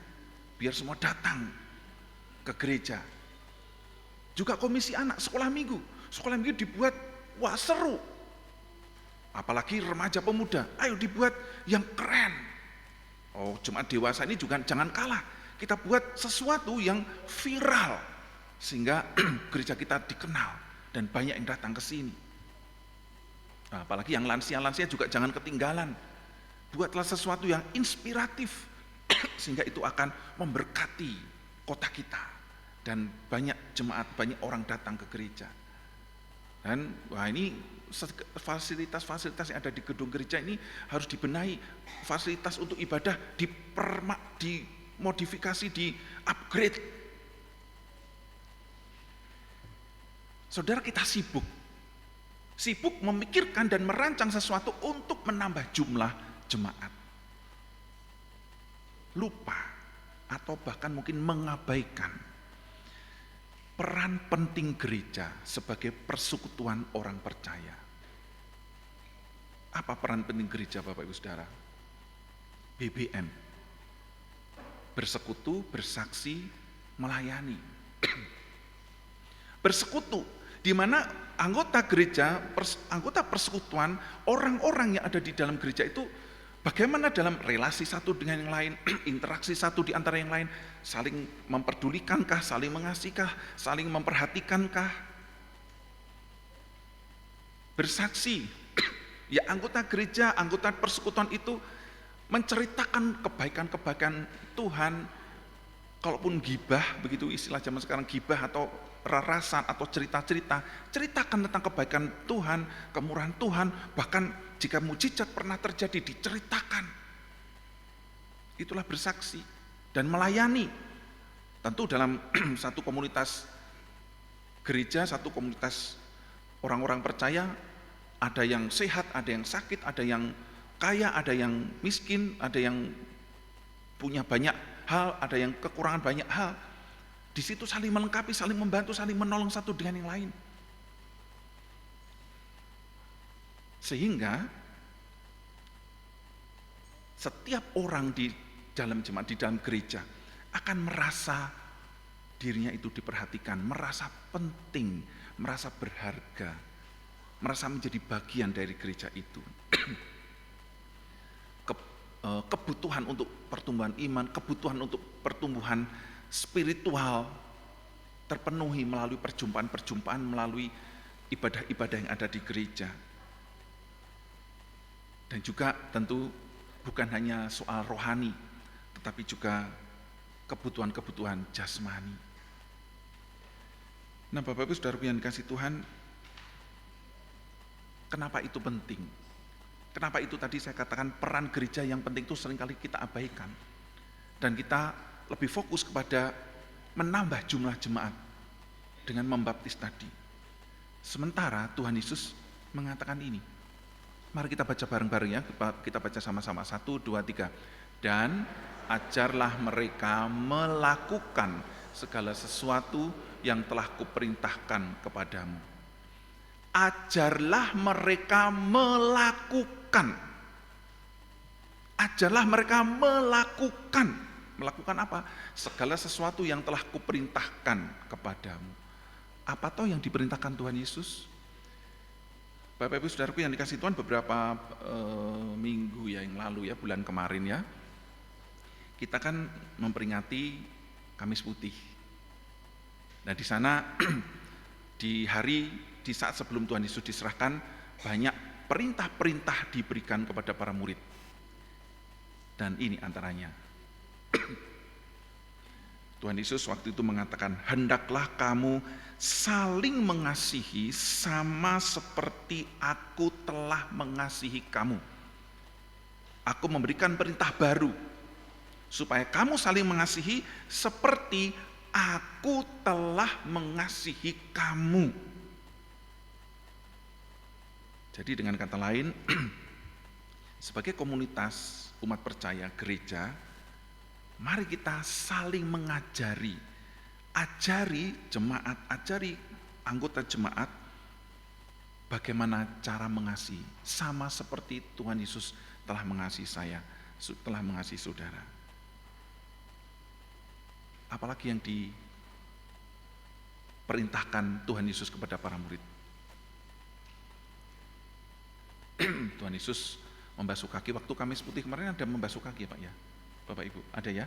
biar semua datang ke gereja. Juga komisi anak, sekolah minggu dibuat, wah seru. Apalagi remaja pemuda, ayo dibuat yang keren. Oh jemaat dewasa ini juga jangan kalah, kita buat sesuatu yang viral, sehingga gereja kita dikenal dan banyak yang datang ke sini. Nah, apalagi yang lansia-lansia juga jangan ketinggalan. Buatlah sesuatu yang inspiratif sehingga itu akan memberkati kota kita dan banyak jemaat, banyak orang datang ke gereja. Dan wah ini fasilitas-fasilitas yang ada di gedung gereja ini harus dibenahi. Fasilitas untuk ibadah dimodifikasi, di-upgrade. Saudara kita sibuk memikirkan dan merancang sesuatu untuk menambah jumlah jemaat. Lupa atau bahkan mungkin mengabaikan peran penting gereja sebagai persekutuan orang percaya. Apa peran penting gereja Bapak Ibu Saudara? BBM. Bersekutu, bersaksi, melayani. Bersekutu, di mana anggota gereja, anggota persekutuan, orang-orang yang ada di dalam gereja itu bagaimana dalam relasi satu dengan yang lain, interaksi satu di antara yang lain, saling memperdulikankah, saling mengasihkah, saling memperhatikankah. Bersaksi, ya anggota gereja, anggota persekutuan itu menceritakan kebaikan-kebaikan Tuhan. Kalaupun gibah, begitu istilah zaman sekarang, gibah atau rarasan atau cerita-cerita, ceritakan tentang kebaikan Tuhan, kemurahan Tuhan, bahkan jika mujizat pernah terjadi diceritakan. Itulah bersaksi dan melayani. Tentu dalam satu komunitas gereja, satu komunitas orang-orang percaya, ada yang sehat, ada yang sakit, ada yang kaya, ada yang miskin, ada yang punya banyak hal, ada yang kekurangan banyak hal. Di situ saling melengkapi, saling membantu, saling menolong satu dengan yang lain. Sehingga setiap orang di dalam jemaat, di dalam gereja akan merasa dirinya itu diperhatikan, merasa penting, merasa berharga, merasa menjadi bagian dari gereja itu. Kebutuhan untuk pertumbuhan iman, kebutuhan untuk pertumbuhan spiritual terpenuhi melalui perjumpaan-perjumpaan, melalui ibadah-ibadah yang ada di gereja. Dan juga tentu bukan hanya soal rohani, tetapi juga kebutuhan-kebutuhan jasmani. Nah, Bapak Ibu Saudaraku yang dikasihi Tuhan, kenapa itu penting? Kenapa itu tadi saya katakan peran gereja yang penting itu seringkali kita abaikan. Dan kita lebih fokus kepada menambah jumlah jemaat dengan membaptis tadi. Sementara Tuhan Yesus mengatakan ini. Mari kita baca bareng-bareng ya, kita baca sama-sama. 1, 2, 3. Dan ajarlah mereka melakukan segala sesuatu yang telah kuperintahkan kepadamu. Ajarlah mereka melakukan. Ajarlah mereka melakukan. Melakukan apa? Segala sesuatu yang telah kuperintahkan kepadamu. Apa toh yang diperintahkan Tuhan Yesus? Bapak Ibu Saudaraku yang dikasihi Tuhan, beberapa minggu yang lalu ya, bulan kemarin ya, kita kan memperingati Kamis Putih. Nah di sana di saat sebelum Tuhan Yesus diserahkan, banyak perintah-perintah diberikan kepada para murid. Dan ini antaranya. Tuhan Yesus waktu itu mengatakan, hendaklah kamu saling mengasihi sama seperti aku telah mengasihi kamu. Aku memberikan perintah baru, supaya kamu saling mengasihi seperti aku telah mengasihi kamu. Jadi dengan kata lain, sebagai komunitas umat percaya gereja, mari kita saling mengajari, ajari jemaat, ajari anggota jemaat bagaimana cara mengasihi, sama seperti Tuhan Yesus telah mengasihi saya, telah mengasihi saudara. Apalagi yang diperintahkan Tuhan Yesus kepada para murid. Tuhan Yesus membasuh kaki waktu Kamis Putih kemarin, ada membasuh kaki ya Pak ya? Bapak Ibu, ada ya?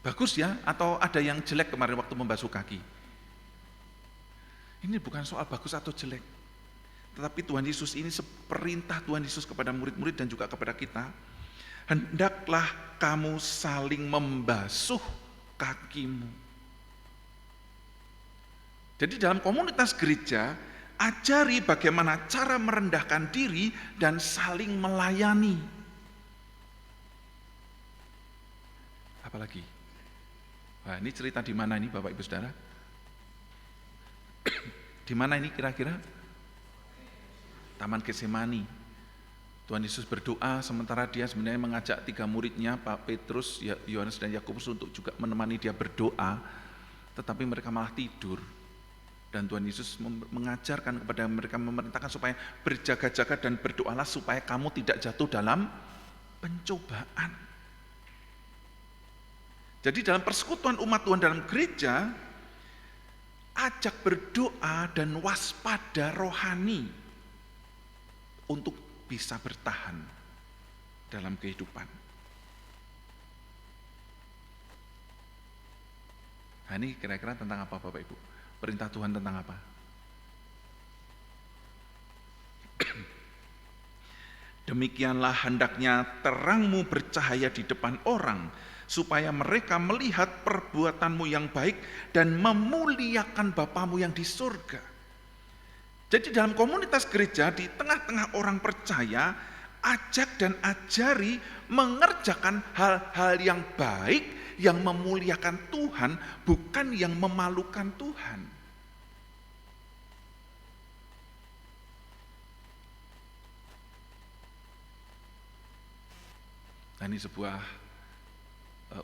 Bagus ya? Atau ada yang jelek kemarin waktu membasuh kaki? Ini bukan soal bagus atau jelek. Tetapi Tuhan Yesus ini perintah Tuhan Yesus kepada murid-murid dan juga kepada kita. Hendaklah kamu saling membasuh kakimu. Jadi dalam komunitas gereja, ajari bagaimana cara merendahkan diri dan saling melayani. Apalagi? Wah, ini cerita di mana ini Bapak Ibu Saudara? Di mana ini kira-kira? Taman Getsemani. Tuhan Yesus berdoa sementara dia sebenarnya mengajak 3 muridnya, Pak Petrus, Yohanes dan Yakobus untuk juga menemani dia berdoa, tetapi mereka malah tidur. Dan Tuhan Yesus mengajarkan kepada mereka, memerintahkan supaya berjaga-jaga dan berdoalah supaya kamu tidak jatuh dalam pencobaan. Jadi dalam persekutuan umat Tuhan dalam gereja, ajak berdoa dan waspada rohani untuk bisa bertahan dalam kehidupan. Nah ini kira-kira tentang apa Bapak Ibu? Perintah Tuhan tentang apa? Demikianlah hendaknya terangmu bercahaya di depan orang, supaya mereka melihat perbuatanmu yang baik dan memuliakan Bapamu yang di surga. Jadi dalam komunitas gereja, di tengah-tengah orang percaya, ajak dan ajari mengerjakan hal-hal yang baik, yang memuliakan Tuhan, bukan yang memalukan Tuhan. Nah ini sebuah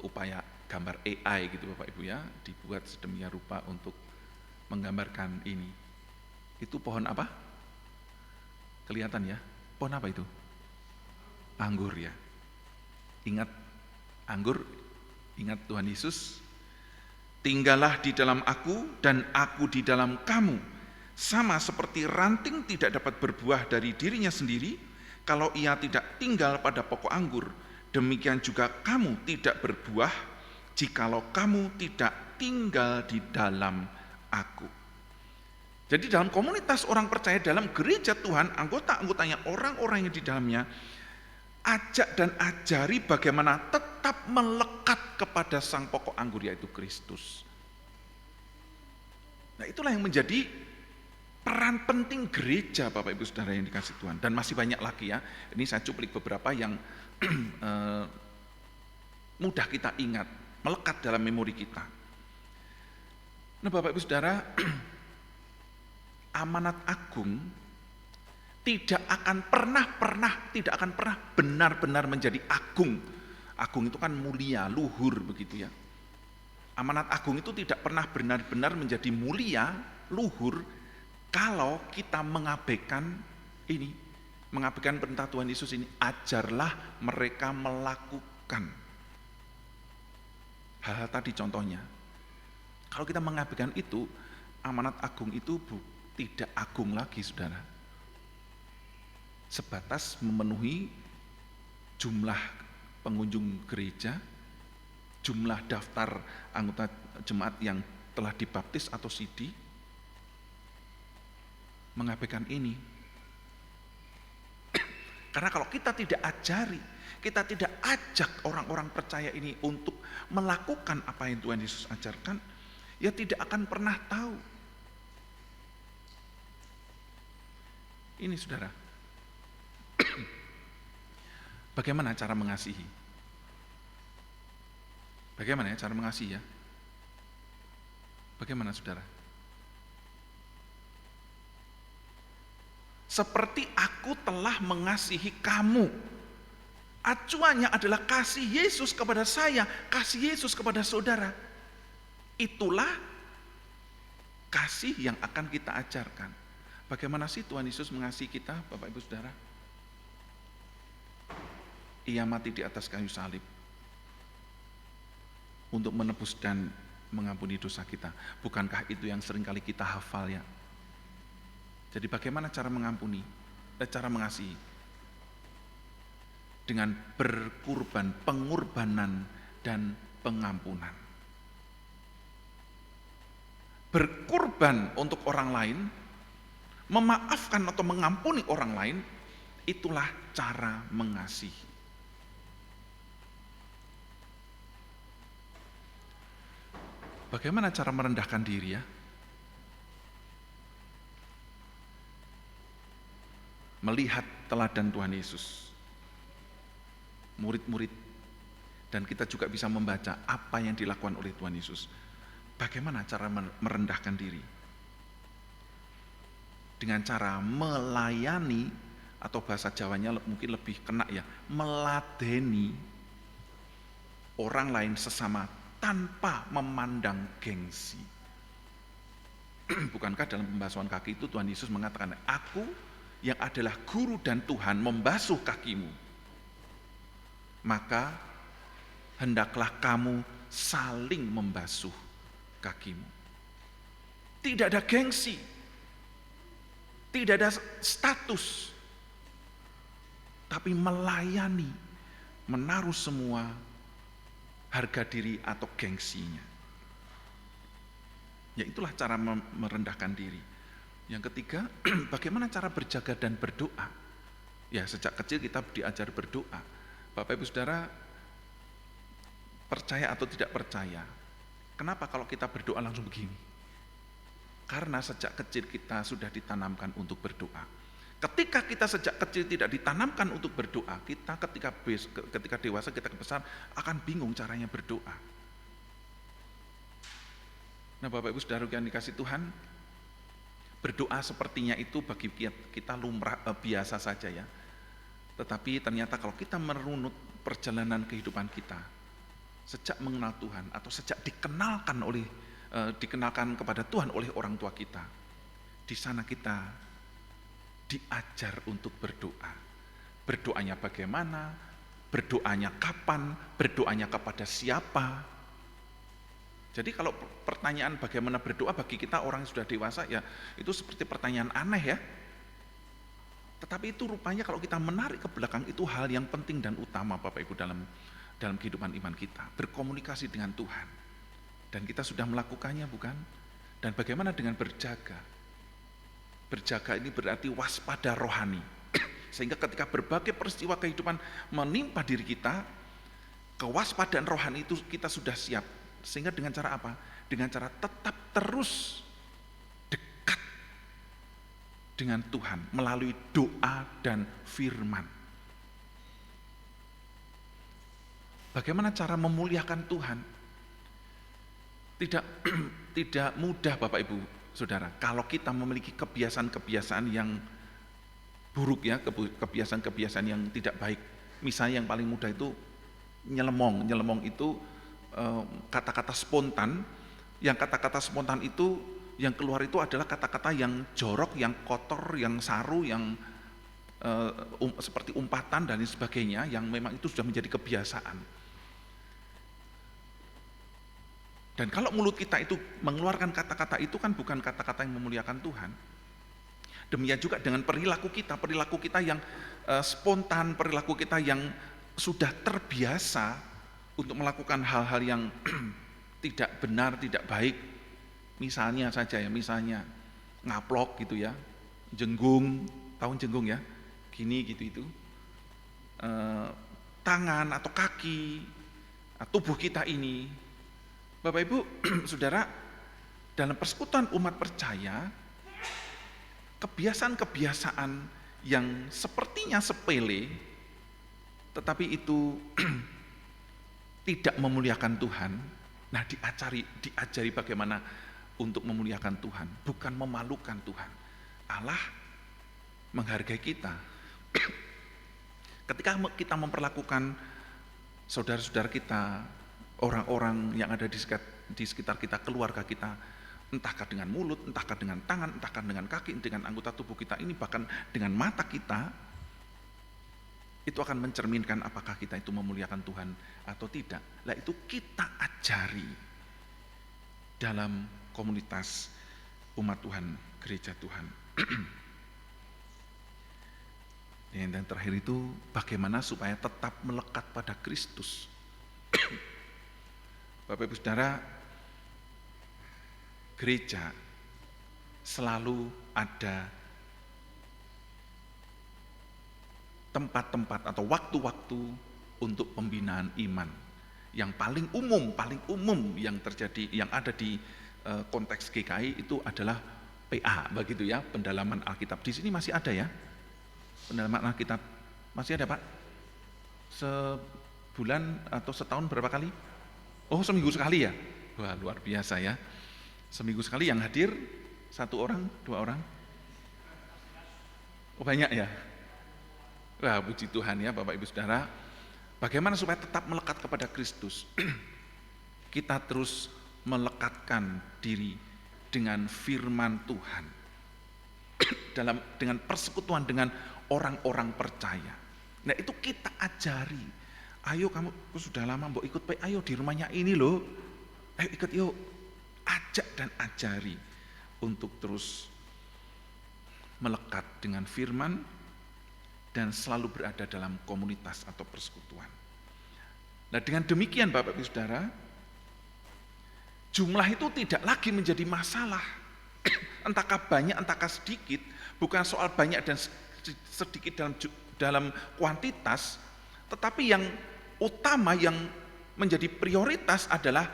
upaya gambar AI gitu Bapak Ibu ya, dibuat sedemikian rupa untuk menggambarkan ini. Itu pohon apa? Kelihatan ya? Pohon apa itu? Anggur ya. Ingat anggur, ingat Tuhan Yesus. Tinggallah di dalam aku dan aku di dalam kamu. Sama seperti ranting tidak dapat berbuah dari dirinya sendiri kalau ia tidak tinggal pada pokok anggur. Demikian juga kamu tidak berbuah jikalau kamu tidak tinggal di dalam aku. Jadi dalam komunitas orang percaya, dalam gereja Tuhan, anggota-anggotanya, orang-orang yang di dalamnya, ajak dan ajari bagaimana tetap melekat kepada sang pokok anggur, yaitu Kristus. Nah, itulah yang menjadi peran penting gereja, Bapak Ibu Saudara yang dikasih Tuhan. Dan masih banyak lagi ya, ini saya cuplik beberapa yang mudah kita ingat, melekat dalam memori kita. Nah, Bapak Ibu Saudara, amanat agung tidak akan pernah benar-benar menjadi agung. Agung itu kan mulia, luhur begitu ya. Amanat agung itu tidak pernah benar-benar menjadi mulia, luhur, kalau kita mengabaikan ini, mengabaikan perintah Tuhan Yesus ini, ajarlah mereka melakukan hal-hal tadi contohnya. Kalau kita mengabaikan itu, amanat agung itu tidak agung lagi, saudara. Sebatas memenuhi jumlah pengunjung gereja, jumlah daftar anggota jemaat yang telah dibaptis atau sidi, mengabaikan ini. Karena kalau kita tidak ajari, kita tidak ajak orang-orang percaya ini untuk melakukan apa yang Tuhan Yesus ajarkan, ya tidak akan pernah tahu. Ini saudara, bagaimana cara mengasihi? Bagaimana ya cara mengasihi ya? Bagaimana saudara? Seperti aku telah mengasihi kamu. Acuannya adalah kasih Yesus kepada saya, kasih Yesus kepada saudara. Itulah kasih yang akan kita ajarkan. Bagaimana sih Tuhan Yesus mengasihi kita, Bapak Ibu Saudara? Ia mati di atas kayu salib untuk menebus dan mengampuni dosa kita. Bukankah itu yang seringkali kita hafal ya? Jadi bagaimana cara mengampuni, cara mengasihi? Dengan berkurban, pengorbanan dan pengampunan. Berkurban untuk orang lain, memaafkan atau mengampuni orang lain, itulah cara mengasihi. Bagaimana cara merendahkan diri ya? Melihat teladan Tuhan Yesus, murid-murid, dan kita juga bisa membaca apa yang dilakukan oleh Tuhan Yesus. Bagaimana cara merendahkan diri? Dengan cara melayani, atau bahasa Jawanya mungkin lebih kena ya, meladeni orang lain sesama tanpa memandang gengsi. Bukankah dalam pembasuhan kaki itu Tuhan Yesus mengatakan, aku yang adalah guru dan Tuhan membasuh kakimu, maka hendaklah kamu saling membasuh kakimu. Tidak ada gengsi, tidak ada status, tapi melayani, menaruh semua harga diri atau gengsinya. Ya itulah cara merendahkan diri. Yang ketiga, bagaimana cara berjaga dan berdoa? Ya sejak kecil kita diajar berdoa. Bapak Ibu Saudara, percaya atau tidak percaya, kenapa kalau kita berdoa langsung begini? Karena sejak kecil kita sudah ditanamkan untuk berdoa. Ketika kita sejak kecil tidak ditanamkan untuk berdoa, kita ketika dewasa, kita besar akan bingung caranya berdoa. Nah Bapak Ibu Saudara yang dikasih Tuhan, berdoa sepertinya itu bagi kita lumrah, biasa saja ya. Tetapi ternyata kalau kita merunut perjalanan kehidupan kita, sejak mengenal Tuhan atau sejak dikenalkan kepada Tuhan oleh orang tua kita, di sana kita diajar untuk berdoa. Berdoanya bagaimana, berdoanya kapan, berdoanya kepada siapa. Jadi kalau pertanyaan bagaimana berdoa bagi kita orang yang sudah dewasa, ya itu seperti pertanyaan aneh ya. Tetapi itu rupanya kalau kita menarik ke belakang, itu hal yang penting dan utama Bapak Ibu dalam kehidupan iman kita. Berkomunikasi dengan Tuhan. Dan kita sudah melakukannya bukan? Dan bagaimana dengan berjaga? Berjaga ini berarti waspada rohani. Sehingga ketika berbagai peristiwa kehidupan menimpa diri kita, kewaspadaan rohani itu kita sudah siap. Sehingga dengan cara apa? Dengan cara tetap terus dekat dengan Tuhan melalui doa dan firman. Bagaimana cara memuliakan Tuhan? Tidak mudah Bapak Ibu Saudara, kalau kita memiliki kebiasaan-kebiasaan yang buruk ya, kebiasaan-kebiasaan yang tidak baik. Misalnya yang paling mudah itu nyelemong itu kata-kata spontan, yang kata-kata spontan itu yang keluar itu adalah kata-kata yang jorok, yang kotor, yang saru, yang seperti umpatan dan lain sebagainya, yang memang itu sudah menjadi kebiasaan. Dan kalau mulut kita itu mengeluarkan kata-kata itu kan bukan kata-kata yang memuliakan Tuhan. Demikian juga dengan perilaku kita yang spontan, perilaku kita yang sudah terbiasa untuk melakukan hal-hal yang tidak benar, tidak baik. Misalnya saja ya, misalnya ngaplok gitu ya, jenggung, tahu jenggung ya, gini gitu itu, tangan atau kaki, tubuh kita ini. Bapak Ibu, Saudara, dalam persekutuan umat percaya, kebiasaan-kebiasaan yang sepertinya sepele, tetapi itu tidak memuliakan Tuhan, nah diajari bagaimana untuk memuliakan Tuhan, bukan memalukan Tuhan. Allah menghargai kita. Ketika kita memperlakukan saudara-saudara kita, orang-orang yang ada di sekitar kita, keluarga kita, entahkah dengan mulut, entahkah dengan tangan, entahkah dengan kaki, dengan anggota tubuh kita ini, bahkan dengan mata kita, itu akan mencerminkan apakah kita itu memuliakan Tuhan atau tidak. Lah itu kita ajari dalam komunitas umat Tuhan, gereja Tuhan. Dan terakhir itu bagaimana supaya tetap melekat pada Kristus. Bapak Ibu Saudara, gereja selalu ada tempat-tempat atau waktu-waktu untuk pembinaan iman. Yang paling umum yang terjadi, yang ada di konteks GKI itu adalah PA, begitu ya, pendalaman Alkitab. Di sini masih ada ya, pendalaman Alkitab masih ada Pak? Sebulan atau setahun berapa kali? Oh, seminggu sekali ya? Wah, luar biasa ya. Seminggu sekali yang hadir 1 orang, 2 orang? Oh, banyak ya? Wah, puji Tuhan ya Bapak Ibu Saudara. Bagaimana supaya tetap melekat kepada Kristus? Kita terus melekatkan diri dengan firman Tuhan. Dengan persekutuan dengan orang-orang percaya. Nah, itu kita ajari. Ayo kamu sudah lama mau ikut PA, ayo di rumahnya ini loh. Ayo ikut yuk. Ajak dan ajari untuk terus melekat dengan firman dan selalu berada dalam komunitas atau persekutuan. Nah, dengan demikian Bapak Ibu Saudara, jumlah itu tidak lagi menjadi masalah. Entahkah banyak, entahkah sedikit, bukan soal banyak dan sedikit dalam kuantitas, tetapi yang utama yang menjadi prioritas adalah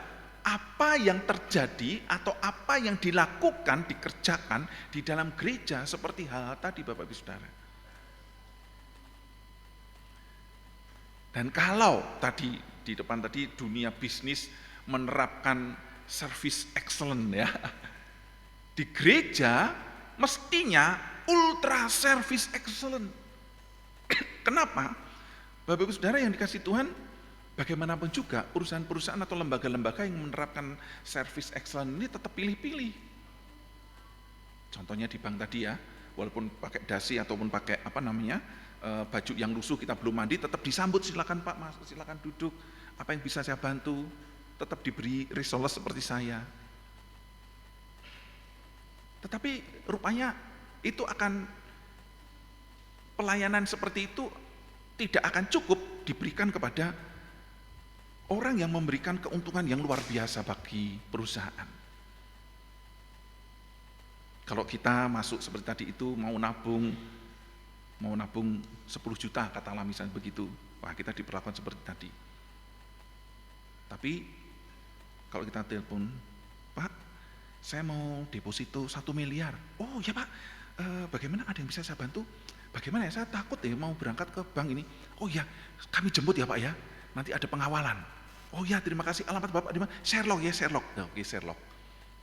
apa yang terjadi atau apa yang dilakukan, dikerjakan di dalam gereja seperti hal-hal tadi Bapak Ibu Saudara. Dan kalau tadi di depan tadi dunia bisnis menerapkan service excellent ya, di gereja mestinya ultra service excellent. Kenapa? Bapak Ibu Saudara yang dikasih Tuhan, bagaimanapun juga perusahaan-perusahaan atau lembaga-lembaga yang menerapkan service excellent ini tetap pilih-pilih. Contohnya di bank tadi ya, walaupun pakai dasi ataupun pakai baju yang lusuh, kita belum mandi, tetap disambut, silakan Pak, masuk, silakan duduk, apa yang bisa saya bantu, tetap diberi resource seperti saya. Tetapi rupanya itu akan, pelayanan seperti itu tidak akan cukup diberikan kepada orang yang memberikan keuntungan yang luar biasa bagi perusahaan. Kalau kita masuk seperti tadi itu mau nabung 10 juta katakanlah misalnya begitu, wah kita diperlakukan seperti tadi. Tapi kalau kita telepon, Pak, saya mau deposito 1 miliar. Oh ya Pak, bagaimana, ada yang bisa saya bantu? Bagaimana ya, saya takut ya mau berangkat ke bank ini. Oh ya, kami jemput ya Pak ya, nanti ada pengawalan. Oh ya, terima kasih, alamat Bapak di mana? Sherlock ya, Sherlock. Nah, oke, Sherlock.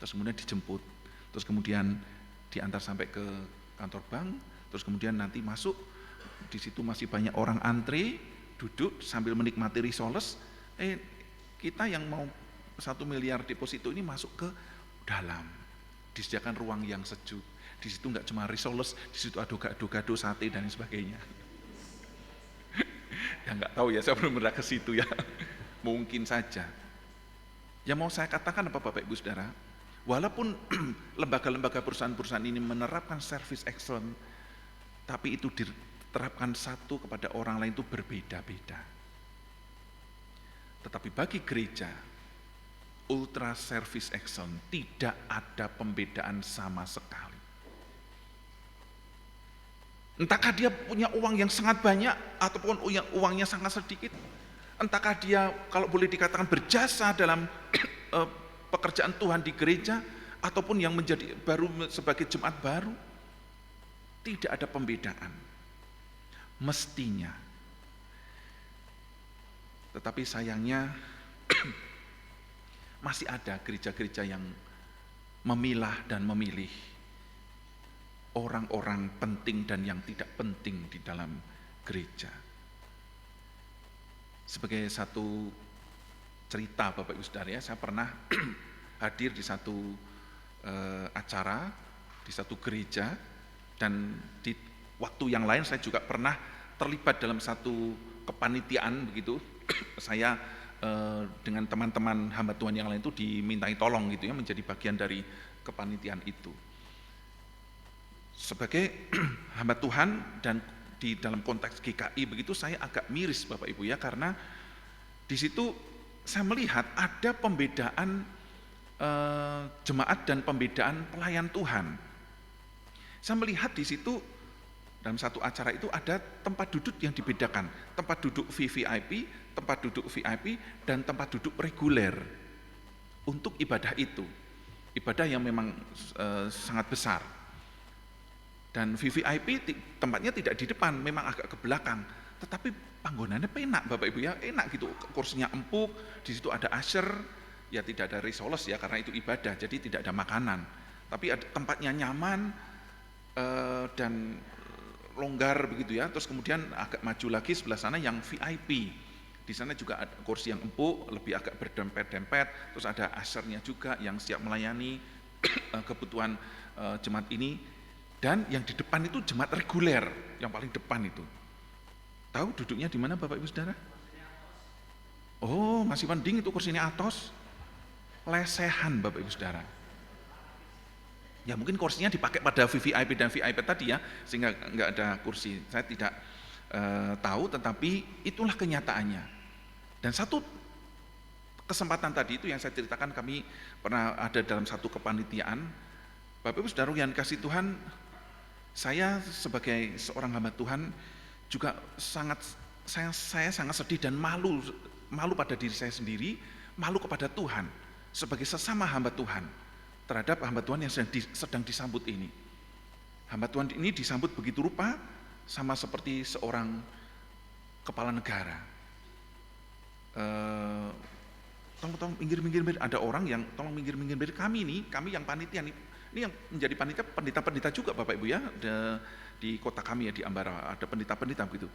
Terus kemudian dijemput, terus kemudian diantar sampai ke kantor bank, terus kemudian nanti masuk, di situ masih banyak orang antre, duduk sambil menikmati risoles, kita yang mau 1 miliar deposito ini masuk ke dalam, disediakan ruang yang sejuk. Di situ enggak cuma risoles, di situ ada gado-gado, sate dan sebagainya. Ya enggak tahu ya, saya belum pernah ke situ ya. Mungkin saja. Yang mau saya katakan apa Bapak Ibu Saudara? Walaupun lembaga-lembaga perusahaan-perusahaan ini menerapkan service excellence, tapi itu diterapkan satu kepada orang lain itu berbeda-beda. Tetapi bagi gereja, ultra service excellence tidak ada pembedaan sama sekali. Entahkah dia punya uang yang sangat banyak ataupun uangnya sangat sedikit, entahkah dia kalau boleh dikatakan berjasa dalam pekerjaan Tuhan di gereja ataupun yang menjadi baru sebagai jemaat baru, tidak ada pembedaan mestinya. Tetapi sayangnya masih ada gereja-gereja yang memilah dan memilih orang-orang penting dan yang tidak penting di dalam gereja. Sebagai satu cerita Bapak Ibu Saudara ya, saya pernah hadir di satu acara di satu gereja, dan di waktu yang lain saya juga pernah terlibat dalam satu kepanitiaan begitu. Saya dengan teman-teman hamba Tuhan yang lain itu dimintai tolong gitu ya, menjadi bagian dari kepanitiaan itu. Sebagai hamba Tuhan dan di dalam konteks GKI begitu, saya agak miris Bapak Ibu ya, karena di situ saya melihat ada pembedaan jemaat dan pembedaan pelayan Tuhan. Saya melihat di situ dalam satu acara itu ada tempat duduk yang dibedakan, tempat duduk VVIP, tempat duduk VIP, dan tempat duduk reguler untuk ibadah itu. Ibadah yang memang sangat besar. Dan VVIP tempatnya tidak di depan, memang agak ke belakang, tetapi panggonannya penak Bapak Ibu ya, enak gitu, kursinya empuk, di situ ada usher, ya tidak ada risoles ya karena itu ibadah, jadi tidak ada makanan, tapi tempatnya nyaman dan longgar begitu ya. Terus kemudian agak maju lagi sebelah sana yang VIP, di sana juga ada kursi yang empuk, lebih agak berdempet-dempet, terus ada ushernya juga yang siap melayani kebutuhan jemaat ini. Dan yang di depan itu jemaat reguler, yang paling depan itu. Tahu duduknya di mana Bapak Ibu Saudara? Oh, masih mending itu kursinya atos. Lesehan Bapak Ibu Saudara. Ya mungkin kursinya dipakai pada VVIP dan VIP tadi ya, sehingga enggak ada kursi. Saya tidak tahu, tetapi itulah kenyataannya. Dan satu kesempatan tadi itu yang saya ceritakan, kami pernah ada dalam satu kepanitiaan. Bapak Ibu Saudara yang kasih Tuhan, saya sebagai seorang hamba Tuhan juga saya sangat sedih dan malu pada diri saya sendiri, malu kepada Tuhan sebagai sesama hamba Tuhan terhadap hamba Tuhan yang sedang disambut ini. Hamba Tuhan ini disambut begitu rupa sama seperti seorang kepala negara. Tolong minggir, ada orang yang tolong minggir kami yang panitia nih. Ini yang menjadi panitia, pendeta-pendeta juga Bapak Ibu ya, di kota kami ya di Ambarawa, ada pendeta-pendeta begitu.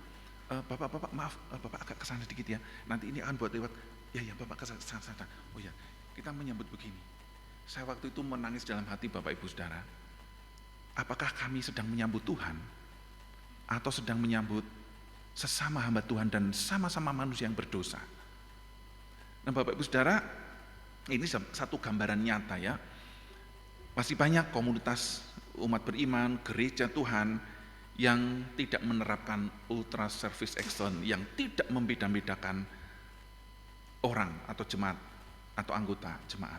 Bapak maaf, Bapak agak kesana dikit ya, nanti ini akan buat lewat, ya Bapak kesana. Oh ya, kita menyambut begini. Saya waktu itu menangis dalam hati Bapak Ibu Saudara, apakah kami sedang menyambut Tuhan, atau sedang menyambut sesama hamba Tuhan dan sama-sama manusia yang berdosa. Nah Bapak Ibu Saudara, ini satu gambaran nyata ya. Masih banyak komunitas umat beriman, gereja Tuhan yang tidak menerapkan ultra service excellence, yang tidak membeda-bedakan orang atau jemaat atau anggota jemaat.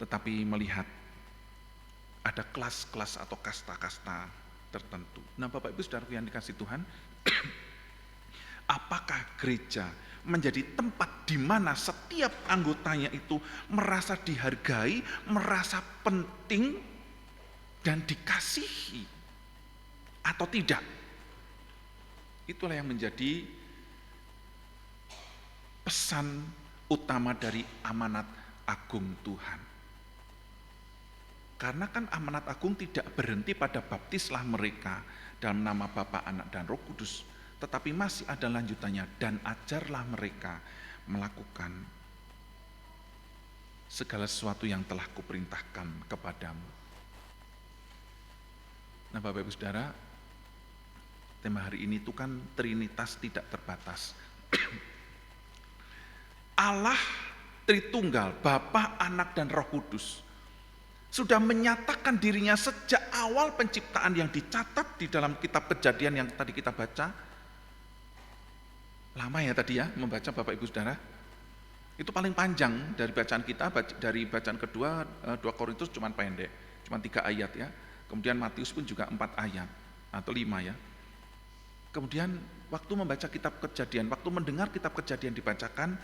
Tetapi melihat Ada kelas-kelas atau kasta-kasta tertentu. Nah, Bapak Ibu Saudara yang dikasih Tuhan, apakah gereja menjadi tempat di mana setiap anggotanya itu merasa dihargai, merasa penting, dan dikasihi atau tidak? Itulah yang menjadi pesan utama dari amanat agung Tuhan. Karena kan amanat agung tidak berhenti pada baptislah mereka dalam nama Bapa, Anak, dan Roh Kudus, tetapi masih ada lanjutannya, dan ajarlah mereka melakukan segala sesuatu yang telah kuperintahkan kepadamu. Nah, Bapak Ibu Saudara, tema hari ini itu kan Trinitas tidak terbatas. Allah Tritunggal, Bapa, Anak, dan Roh Kudus sudah menyatakan dirinya sejak awal penciptaan yang dicatat di dalam kitab Kejadian yang tadi kita baca. Lama ya tadi ya membaca Bapak Ibu Saudara. Itu paling panjang dari bacaan kita, dari bacaan kedua 2 Korintus cuma pendek, cuma 3 ayat ya. Kemudian Matius pun juga 4 ayat atau 5 ya. Kemudian waktu membaca kitab Kejadian, waktu mendengar kitab Kejadian dibacakan,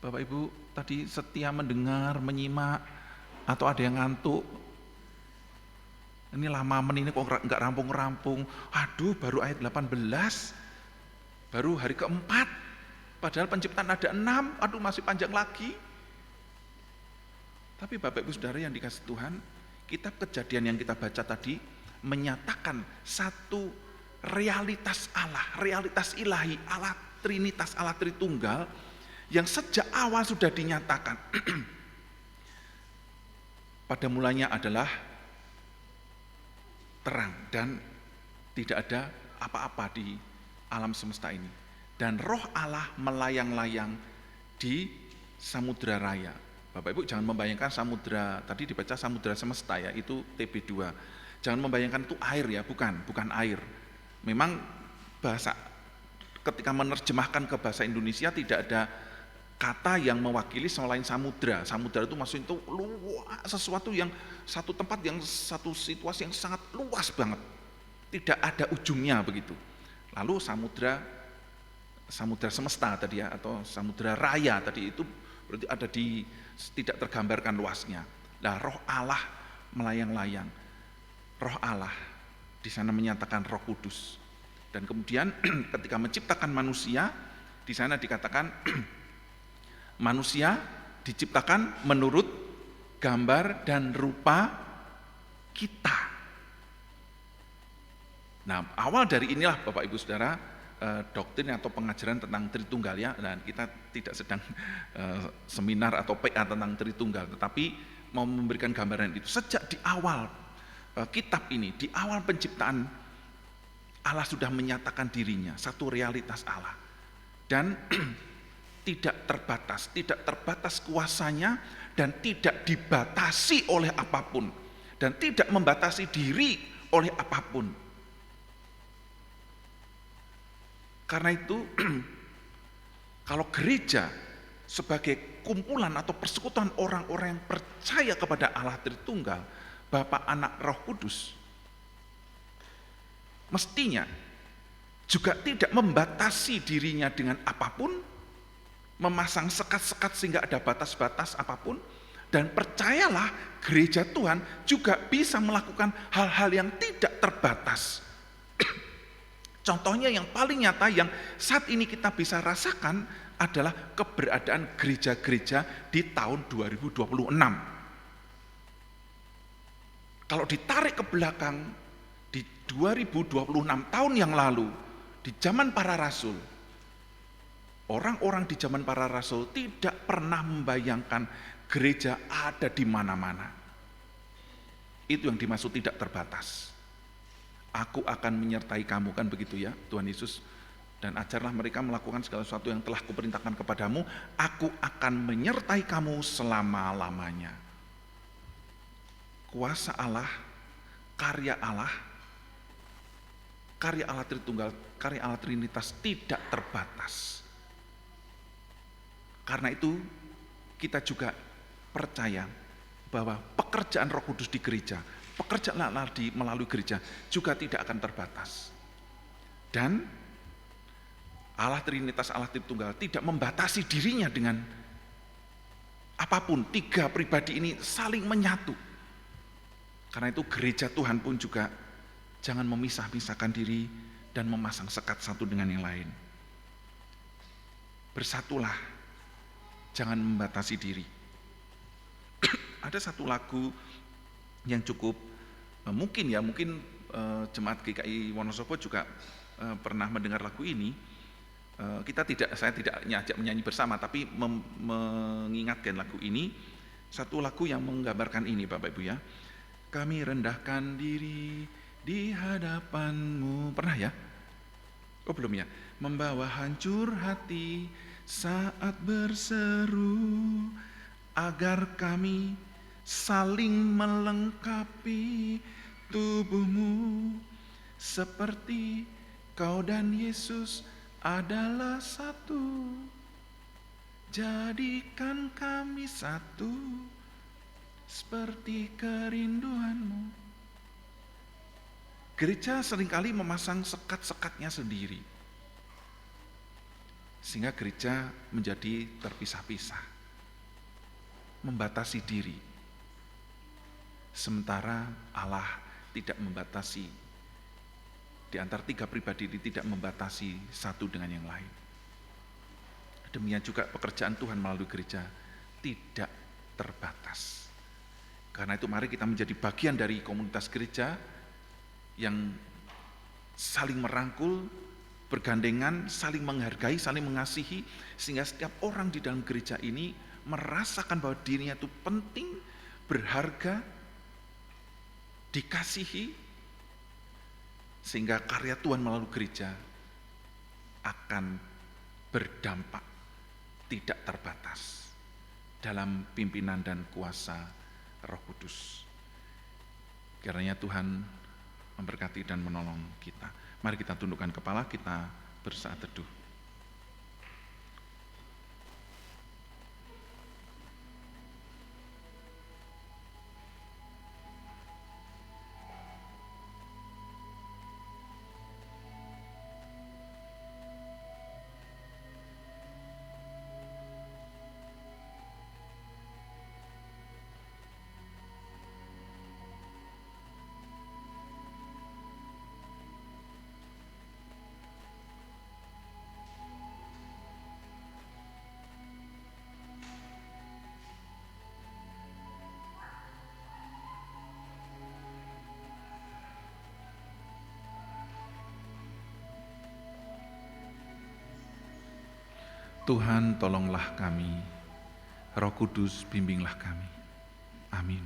Bapak Ibu tadi setia mendengar, menyimak, atau ada yang ngantuk? Ini lama ini kok enggak rampung-rampung. Aduh, baru ayat 18. Baru hari keempat. Padahal penciptaan ada 6. Aduh, masih panjang lagi. Tapi Bapak Ibu Saudara yang dikasih Tuhan, kitab Kejadian yang kita baca tadi menyatakan satu realitas Allah, realitas ilahi, Allah Trinitas, Allah Tritunggal yang sejak awal sudah dinyatakan. Pada mulanya adalah terang dan tidak ada apa-apa di alam semesta ini. Dan roh Allah melayang-layang di samudra raya. Bapak Ibu jangan membayangkan samudra, tadi dibaca samudra semesta ya, itu TB2. Jangan membayangkan itu air ya, bukan air. Memang bahasa, ketika menerjemahkan ke bahasa Indonesia tidak ada kata yang mewakili selain samudra. Samudra itu maksudnya itu luas, sesuatu yang satu tempat yang satu situasi yang sangat luas banget. Tidak ada ujungnya begitu. Lalu samudra semesta tadi ya, atau samudra raya tadi itu berarti ada di tidak tergambarkan luasnya. Nah, roh Allah melayang-layang. Roh Allah di sana menyatakan Roh Kudus. Dan kemudian ketika menciptakan manusia, di sana dikatakan manusia diciptakan menurut gambar dan rupa kita. Nah, awal dari inilah Bapak Ibu Saudara doktrin atau pengajaran tentang Tritunggal ya. Dan kita tidak sedang seminar atau PA tentang Tritunggal, tetapi mau memberikan gambaran itu. Sejak di awal kitab ini, di awal penciptaan, Allah sudah menyatakan dirinya, satu realitas Allah. Dan tidak terbatas kuasanya, dan tidak dibatasi oleh apapun, dan tidak membatasi diri oleh apapun. Karena itu, kalau gereja sebagai kumpulan atau persekutuan orang-orang yang percaya kepada Allah Tritunggal, Bapa, Anak, Roh Kudus, mestinya juga tidak membatasi dirinya dengan apapun, memasang sekat-sekat sehingga ada batas-batas apapun, dan percayalah gereja Tuhan juga bisa melakukan hal-hal yang tidak terbatas. Contohnya yang paling nyata yang saat ini kita bisa rasakan adalah keberadaan gereja-gereja di tahun 2026. Kalau ditarik ke belakang di 2026 tahun yang lalu, di zaman para rasul, orang-orang di zaman para rasul tidak pernah membayangkan gereja ada di mana-mana. Itu yang dimaksud tidak terbatas. Aku akan menyertai kamu, kan begitu ya Tuhan Yesus. Dan ajarlah mereka melakukan segala sesuatu yang telah kuperintahkan kepadamu. Aku akan menyertai kamu selama-lamanya. Kuasa Allah, karya Allah Tritunggal, karya Allah Trinitas tidak terbatas. Karena itu kita juga percaya bahwa pekerjaan Roh Kudus di gereja, pekerjaan Allah melalui gereja juga tidak akan terbatas. Dan Allah Trinitas, Allah Tritunggal tidak membatasi dirinya dengan apapun. Tiga pribadi ini saling menyatu. Karena itu gereja Tuhan pun juga jangan memisah-misahkan diri dan memasang sekat satu dengan yang lain. Bersatulah, jangan membatasi diri. Ada satu lagu yang cukup mungkin jemaat GKI Wonosobo juga pernah mendengar lagu ini. Saya tidak ngajak menyanyi bersama, tapi mengingatkan lagu ini, satu lagu yang menggambarkan ini, Bapak Ibu ya. Kami rendahkan diri di hadapan-Mu. Pernah ya? Oh belum ya? Membawa hancur hati saat berseru, agar kami saling melengkapi tubuh-Mu, seperti Kau dan Yesus adalah satu. Jadikan kami satu, seperti kerinduan-Mu. Gereja seringkali memasang sekat-sekatnya sendiri, sehingga gereja menjadi terpisah-pisah, membatasi diri. Sementara Allah tidak membatasi, di antara tiga pribadi ini tidak membatasi satu dengan yang lain. Demikian juga pekerjaan Tuhan melalui gereja tidak terbatas. Karena itu mari kita menjadi bagian dari komunitas gereja yang saling merangkul, bergandengan, saling menghargai, saling mengasihi, sehingga setiap orang di dalam gereja ini merasakan bahwa dirinya itu penting, berharga, dikasihi, sehingga karya Tuhan melalui gereja akan berdampak tidak terbatas dalam pimpinan dan kuasa Roh Kudus. Kiranya Tuhan memberkati dan menolong kita. Mari kita tundukkan kepala, kita bersaat teduh. Tuhan tolonglah kami, Roh Kudus bimbinglah kami. Amin.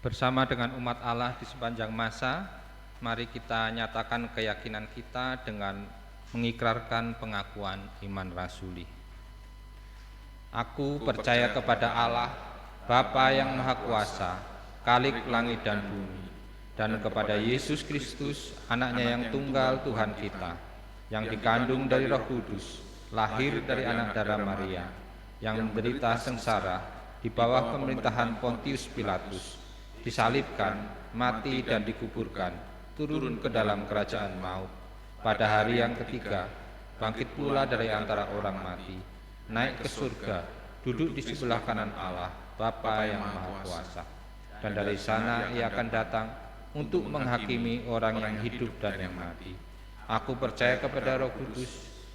Bersama dengan umat Allah di sepanjang masa, mari kita nyatakan keyakinan kita dengan mengikrarkan pengakuan iman rasuli. Aku percaya kepada Allah, Bapa yang Maha Kuasa, Khalik langit dan bumi, dan kepada Yesus Kristus, anaknya yang tunggal Tuhan kita, yang dikandung dari Roh Kudus, lahir dari anak darah Maria, yang menderita sengsara di bawah pemerintahan Pontius Pilatus, disalibkan, mati dan dikuburkan, turun ke dalam kerajaan maut. Pada hari yang ketiga, bangkit pula dari antara orang mati, naik ke surga, duduk di sebelah kanan Allah, Bapa yang Maha Kuasa. Dan dari sana ia akan datang untuk menghakimi orang yang hidup dan yang mati. Aku percaya kepada Roh Kudus,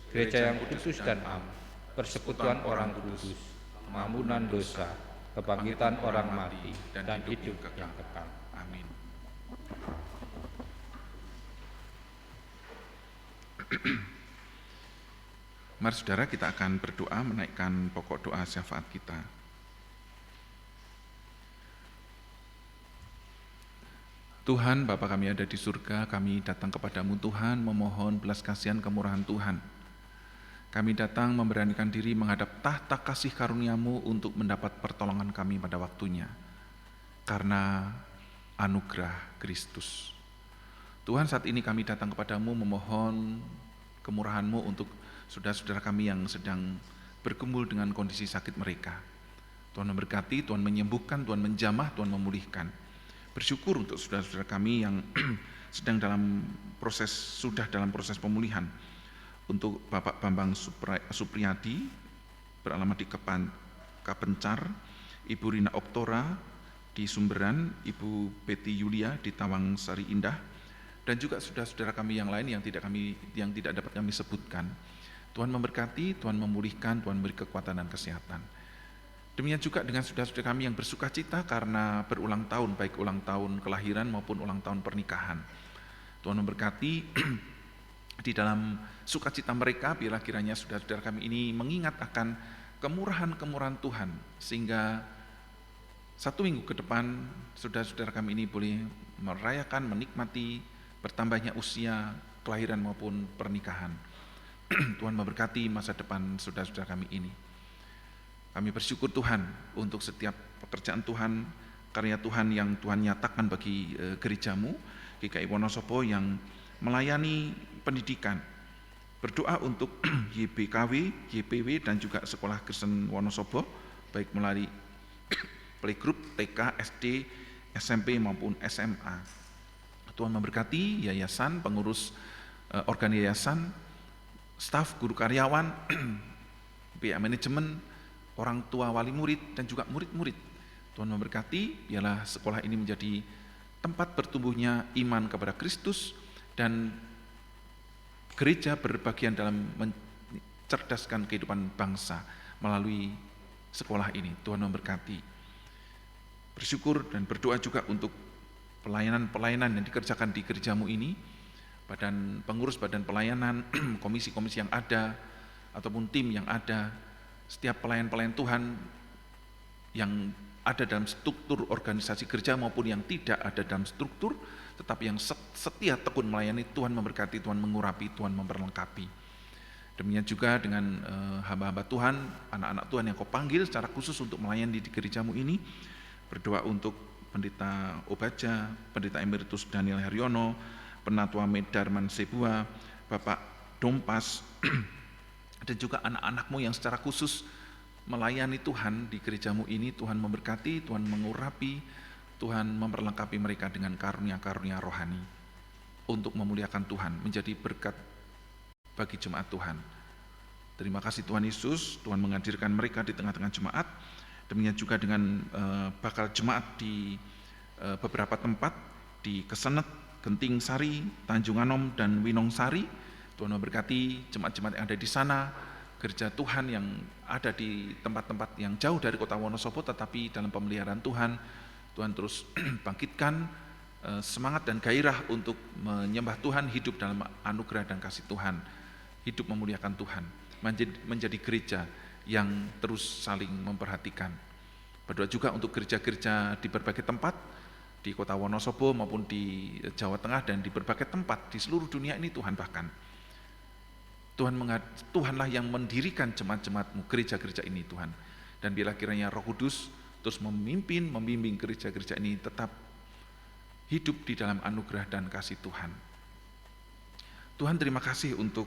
gereja yang kudus dan am, persekutuan orang kudus, pengampunan dosa, kebangkitan orang mati, dan hidup yang kekal. Amin. Mari saudara, kita akan berdoa menaikkan pokok doa syafaat kita. Tuhan, Bapa kami ada di surga, kami datang kepadamu Tuhan, memohon belas kasihan kemurahan Tuhan. Kami datang memberanikan diri menghadap tahta kasih karunia-Mu untuk mendapat pertolongan kami pada waktunya. Karena anugerah Kristus. Tuhan, saat ini kami datang kepadamu memohon kemurahan-Mu untuk saudara-saudara kami yang sedang bergumul dengan kondisi sakit mereka. Tuhan memberkati, Tuhan menyembuhkan, Tuhan menjamah, Tuhan memulihkan. Bersyukur untuk saudara-saudara kami yang sedang sudah dalam proses pemulihan. Untuk Bapak Bambang Supriyadi, beralamat di Kapencar, Ibu Rina Oktora di Sumberan, Ibu Betty Yulia di Tawang Sari Indah, dan juga saudara-saudara kami yang lain yang tidak dapat kami sebutkan. Tuhan memberkati, Tuhan memulihkan, Tuhan beri kekuatan dan kesehatan. Demikian juga dengan saudara-saudara kami yang bersuka cita karena berulang tahun, baik ulang tahun kelahiran maupun ulang tahun pernikahan. Tuhan memberkati di dalam sukacita mereka, bila kiranya saudara-saudara kami ini mengingat akan kemurahan-kemurahan Tuhan, sehingga 1 minggu ke depan saudara-saudara kami ini boleh merayakan, menikmati bertambahnya usia kelahiran maupun pernikahan. Tuhan memberkati masa depan saudara-saudara kami ini. Kami bersyukur Tuhan untuk setiap pekerjaan Tuhan, karya Tuhan yang Tuhan nyatakan bagi gereja-Mu, GKI Wonosobo yang melayani pendidikan. Berdoa untuk YBKW, YPW dan juga Sekolah Kristen Wonosobo, baik melalui playgroup, TK, SD, SMP maupun SMA. Tuhan memberkati yayasan, pengurus organ yayasan, staf, guru karyawan, pihak manajemen, orang tua wali murid, dan juga murid-murid. Tuhan memberkati, biarlah sekolah ini menjadi tempat bertumbuhnya iman kepada Kristus, dan gereja berbagian dalam mencerdaskan kehidupan bangsa melalui sekolah ini. Tuhan memberkati. Bersyukur dan berdoa juga untuk pelayanan-pelayanan yang dikerjakan di gereja-Mu ini, pengurus badan pelayanan, komisi-komisi yang ada, ataupun tim yang ada, setiap pelayan-pelayan Tuhan yang ada dalam struktur organisasi gereja maupun yang tidak ada dalam struktur, tetapi yang setia tekun melayani. Tuhan memberkati, Tuhan mengurapi, Tuhan memperlengkapi. Demikian juga dengan hamba-hamba Tuhan, anak-anak Tuhan yang Kau panggil secara khusus untuk melayani di gereja-Mu ini. Berdoa untuk Pendeta Obaja, Pendeta Emeritus Daniel Haryono, Penatua Medarman Sebua, Bapak Dompas, dan juga anak-anak-Mu yang secara khusus melayani Tuhan di gereja-Mu ini. Tuhan memberkati, Tuhan mengurapi, Tuhan memperlengkapi mereka dengan karunia-karunia rohani untuk memuliakan Tuhan, menjadi berkat bagi jemaat Tuhan. Terima kasih Tuhan Yesus, Tuhan menghadirkan mereka di tengah-tengah jemaat. Demikian juga dengan bakal jemaat di beberapa tempat di Kesenet, Genting Sari, Tanjung Anom, dan Winong Sari. Tuhan memberkati jemaat-jemaat yang ada di sana, gereja Tuhan yang ada di tempat-tempat yang jauh dari kota Wonosobo, tetapi dalam pemeliharaan Tuhan. Tuhan terus bangkitkan semangat dan gairah untuk menyembah Tuhan, hidup dalam anugerah dan kasih Tuhan, hidup memuliakan Tuhan, menjadi gereja yang terus saling memperhatikan. Berdoa juga untuk gereja-gereja di berbagai tempat, di kota Wonosobo maupun di Jawa Tengah dan di berbagai tempat di seluruh dunia ini Tuhan. Bahkan Tuhanlah yang mendirikan jemaat-jemaat-Mu, gereja-gereja ini Tuhan. Dan bila kiranya Roh Kudus terus membimbing gereja-gereja ini tetap hidup di dalam anugerah dan kasih Tuhan. Tuhan, terima kasih untuk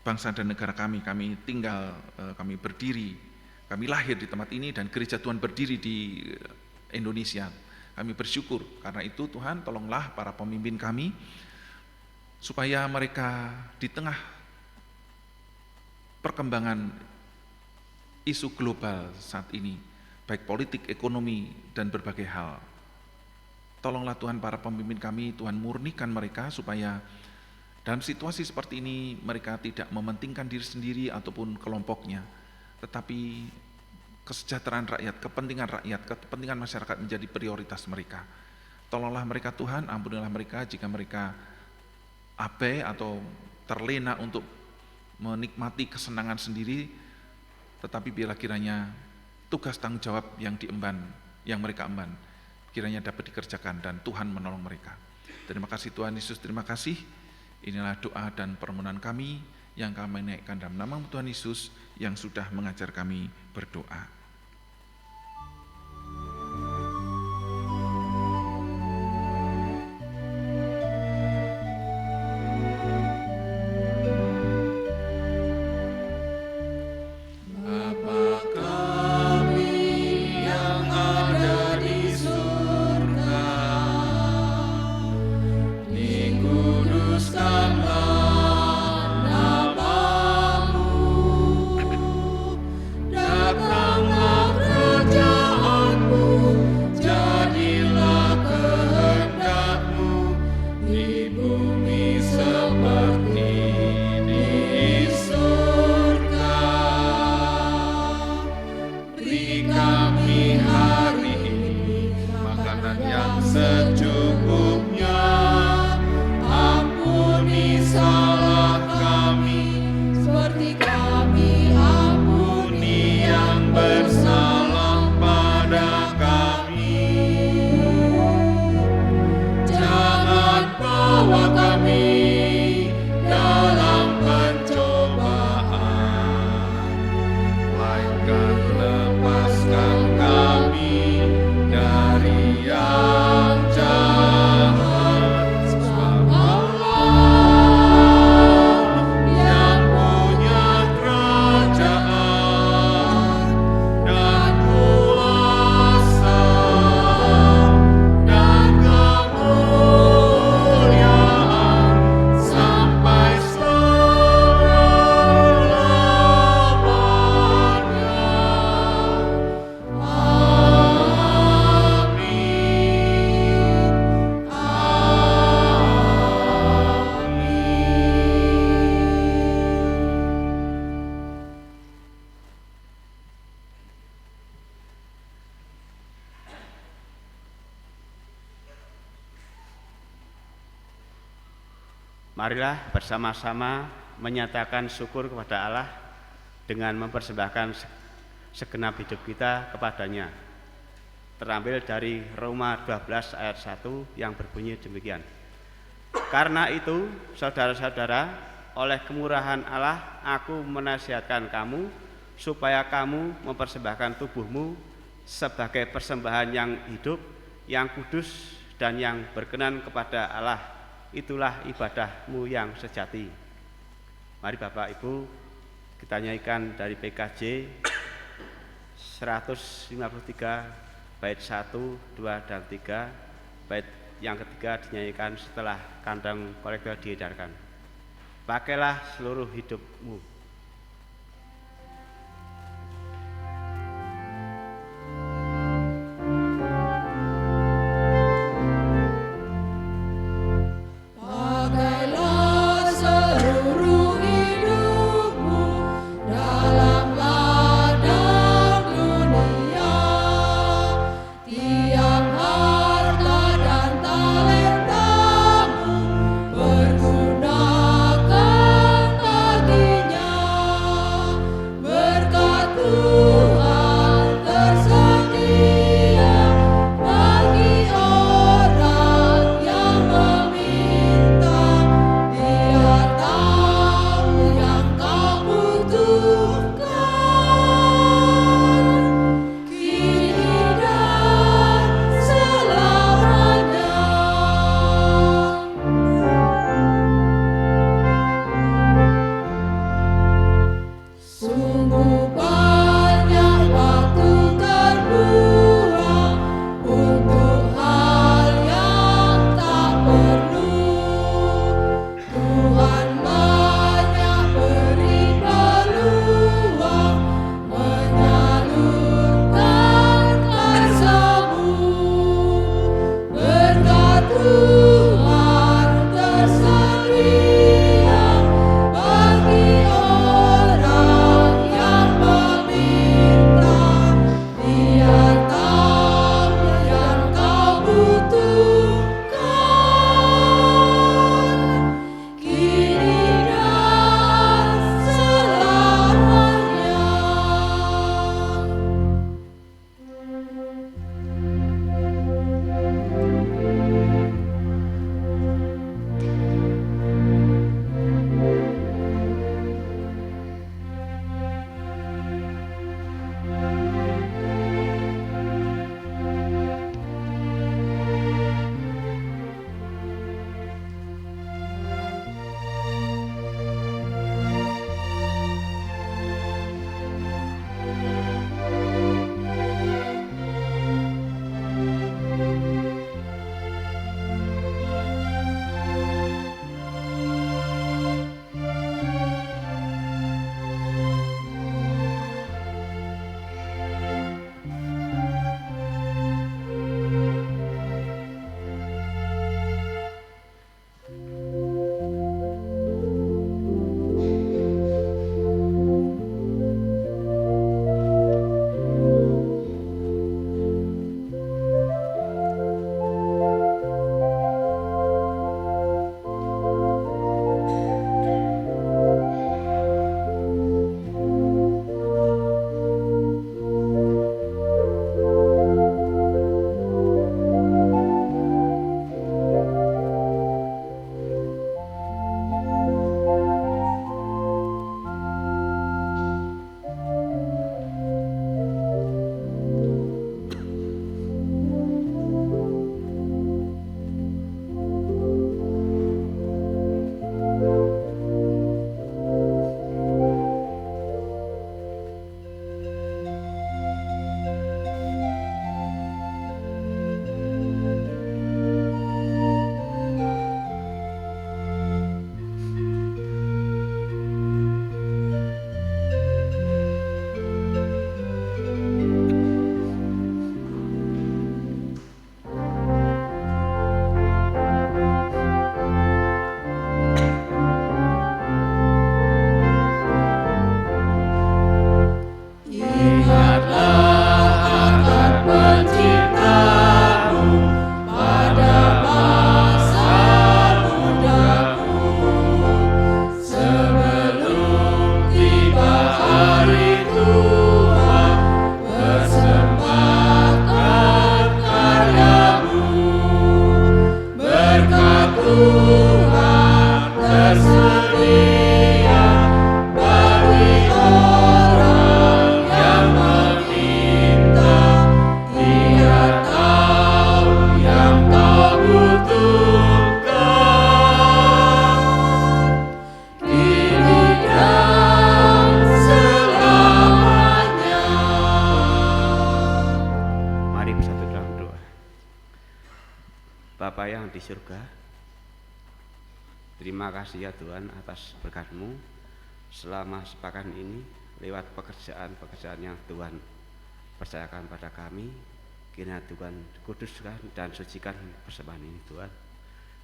bangsa dan negara kami tinggal, kami berdiri, kami lahir di tempat ini, dan gereja Tuhan berdiri di Indonesia. Kami bersyukur karena itu. Tuhan, tolonglah para pemimpin kami, supaya mereka di tengah perkembangan isu global saat ini, baik politik, ekonomi, dan berbagai hal, tolonglah Tuhan para pemimpin kami, Tuhan murnikan mereka supaya dalam situasi seperti ini mereka tidak mementingkan diri sendiri ataupun kelompoknya, tetapi kesejahteraan rakyat, kepentingan masyarakat menjadi prioritas mereka. Tolonglah mereka Tuhan, ampunilah mereka jika mereka abai atau terlena untuk menikmati kesenangan sendiri, tetapi bila kiranya tugas tanggung jawab yang mereka emban, kiranya dapat dikerjakan dan Tuhan menolong mereka. Terima kasih Tuhan Yesus, terima kasih. Inilah doa dan permohonan kami yang kami naikkan dalam nama Tuhan Yesus yang sudah mengajar kami berdoa. Marilah bersama-sama menyatakan syukur kepada Allah dengan mempersembahkan segenap hidup kita kepadanya. Terambil dari Roma 12 ayat 1 yang berbunyi demikian. Karena itu, saudara-saudara, oleh kemurahan Allah, aku menasihatkan kamu supaya kamu mempersembahkan tubuhmu sebagai persembahan yang hidup, yang kudus, dan yang berkenan kepada Allah. Itulah ibadahmu yang sejati. Mari Bapak Ibu kita nyanyikan dari PKJ 153 bait 1, 2, dan 3. Bait yang ketiga dinyanyikan setelah kandang kolektor diedarkan. Pakailah seluruh hidupmu. Bergunakan baginya. surga. Terima kasih ya Tuhan atas berkat-Mu selama sepekan ini lewat pekerjaan-pekerjaan yang Tuhan percayakan pada kami. Kiranya Tuhan kuduskan dan sucikan persembahan ini Tuhan,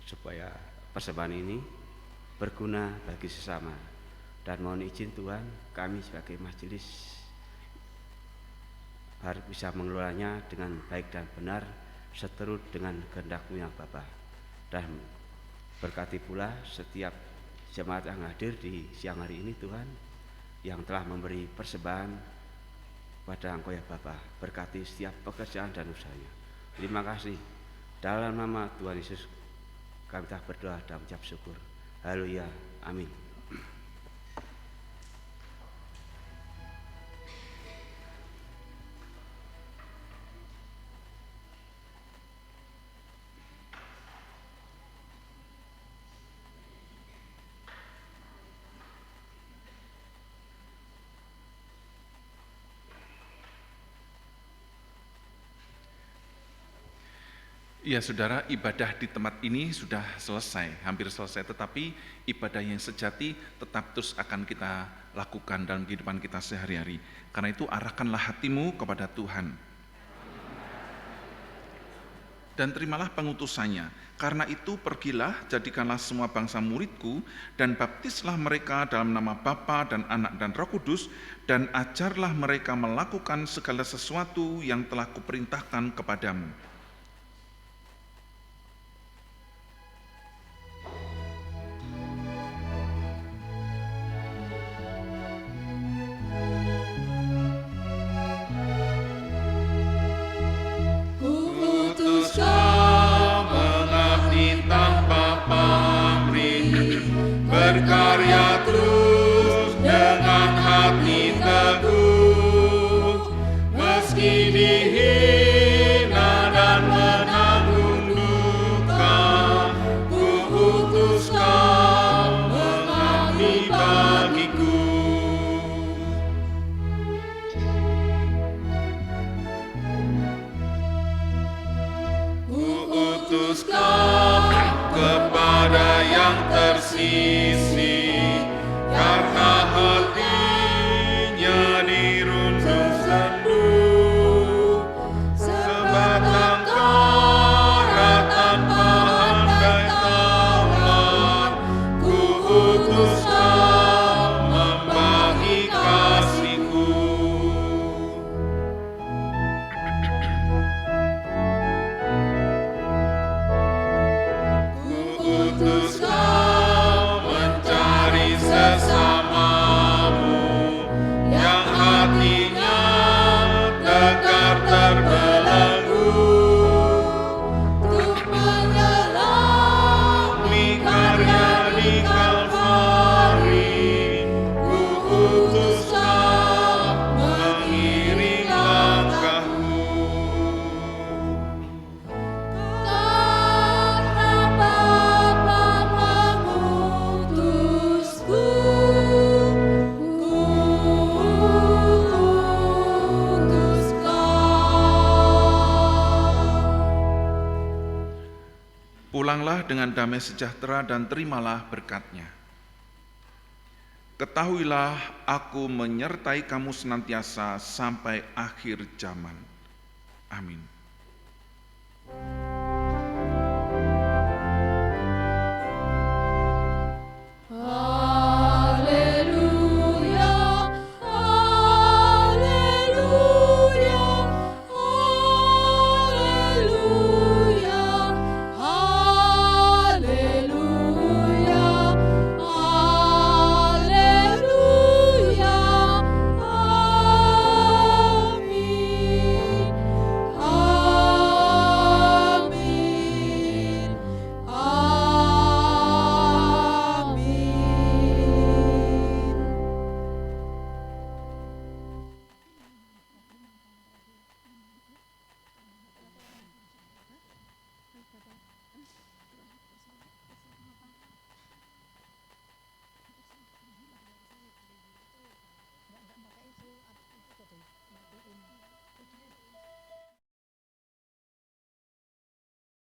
supaya persembahan ini berguna bagi sesama. Dan mohon izin Tuhan, kami sebagai majelis harus bisa mengelolanya dengan baik dan benar, seturut dengan kehendak-Mu ya Bapa. Dan berkati pula setiap jemaat yang hadir di siang hari ini Tuhan, yang telah memberi persembahan pada Engkau ya Bapa. Berkati setiap pekerjaan dan usahanya. Terima kasih. Dalam nama Tuhan Yesus kami telah berdoa dan mengucap syukur. Haleluya. Amin. Ya saudara, ibadah di tempat ini sudah selesai, hampir selesai, tetapi ibadah yang sejati tetap terus akan kita lakukan dalam kehidupan kita sehari-hari. Karena itu arahkanlah hatimu kepada Tuhan. Dan terimalah pengutusannya. Karena itu pergilah, jadikanlah semua bangsa muridku, dan baptislah mereka dalam nama Bapa dan Anak dan Roh Kudus, dan ajarlah mereka melakukan segala sesuatu yang telah kuperintahkan kepadamu. Berkarya terus dengan hati teguh, meski dihina dan menanggung duka, ku utus kau mengabdi bagiku. Ku utus kau kepada yang tersisih, karena hatinya dirundung sendu, sebatang kara tanpa handai tawar, ku utus kau membagi kasih-Ku. Utus kau mencari sesamamu yang hatinya tegar terbelenggu, untuk menyelami karya di Kalvari. Ku utus kau mengiring langkahku. Pulanglah dengan damai sejahtera dan terimalah berkat-Nya. Ketahuilah, aku menyertai kamu senantiasa sampai akhir zaman. Amin.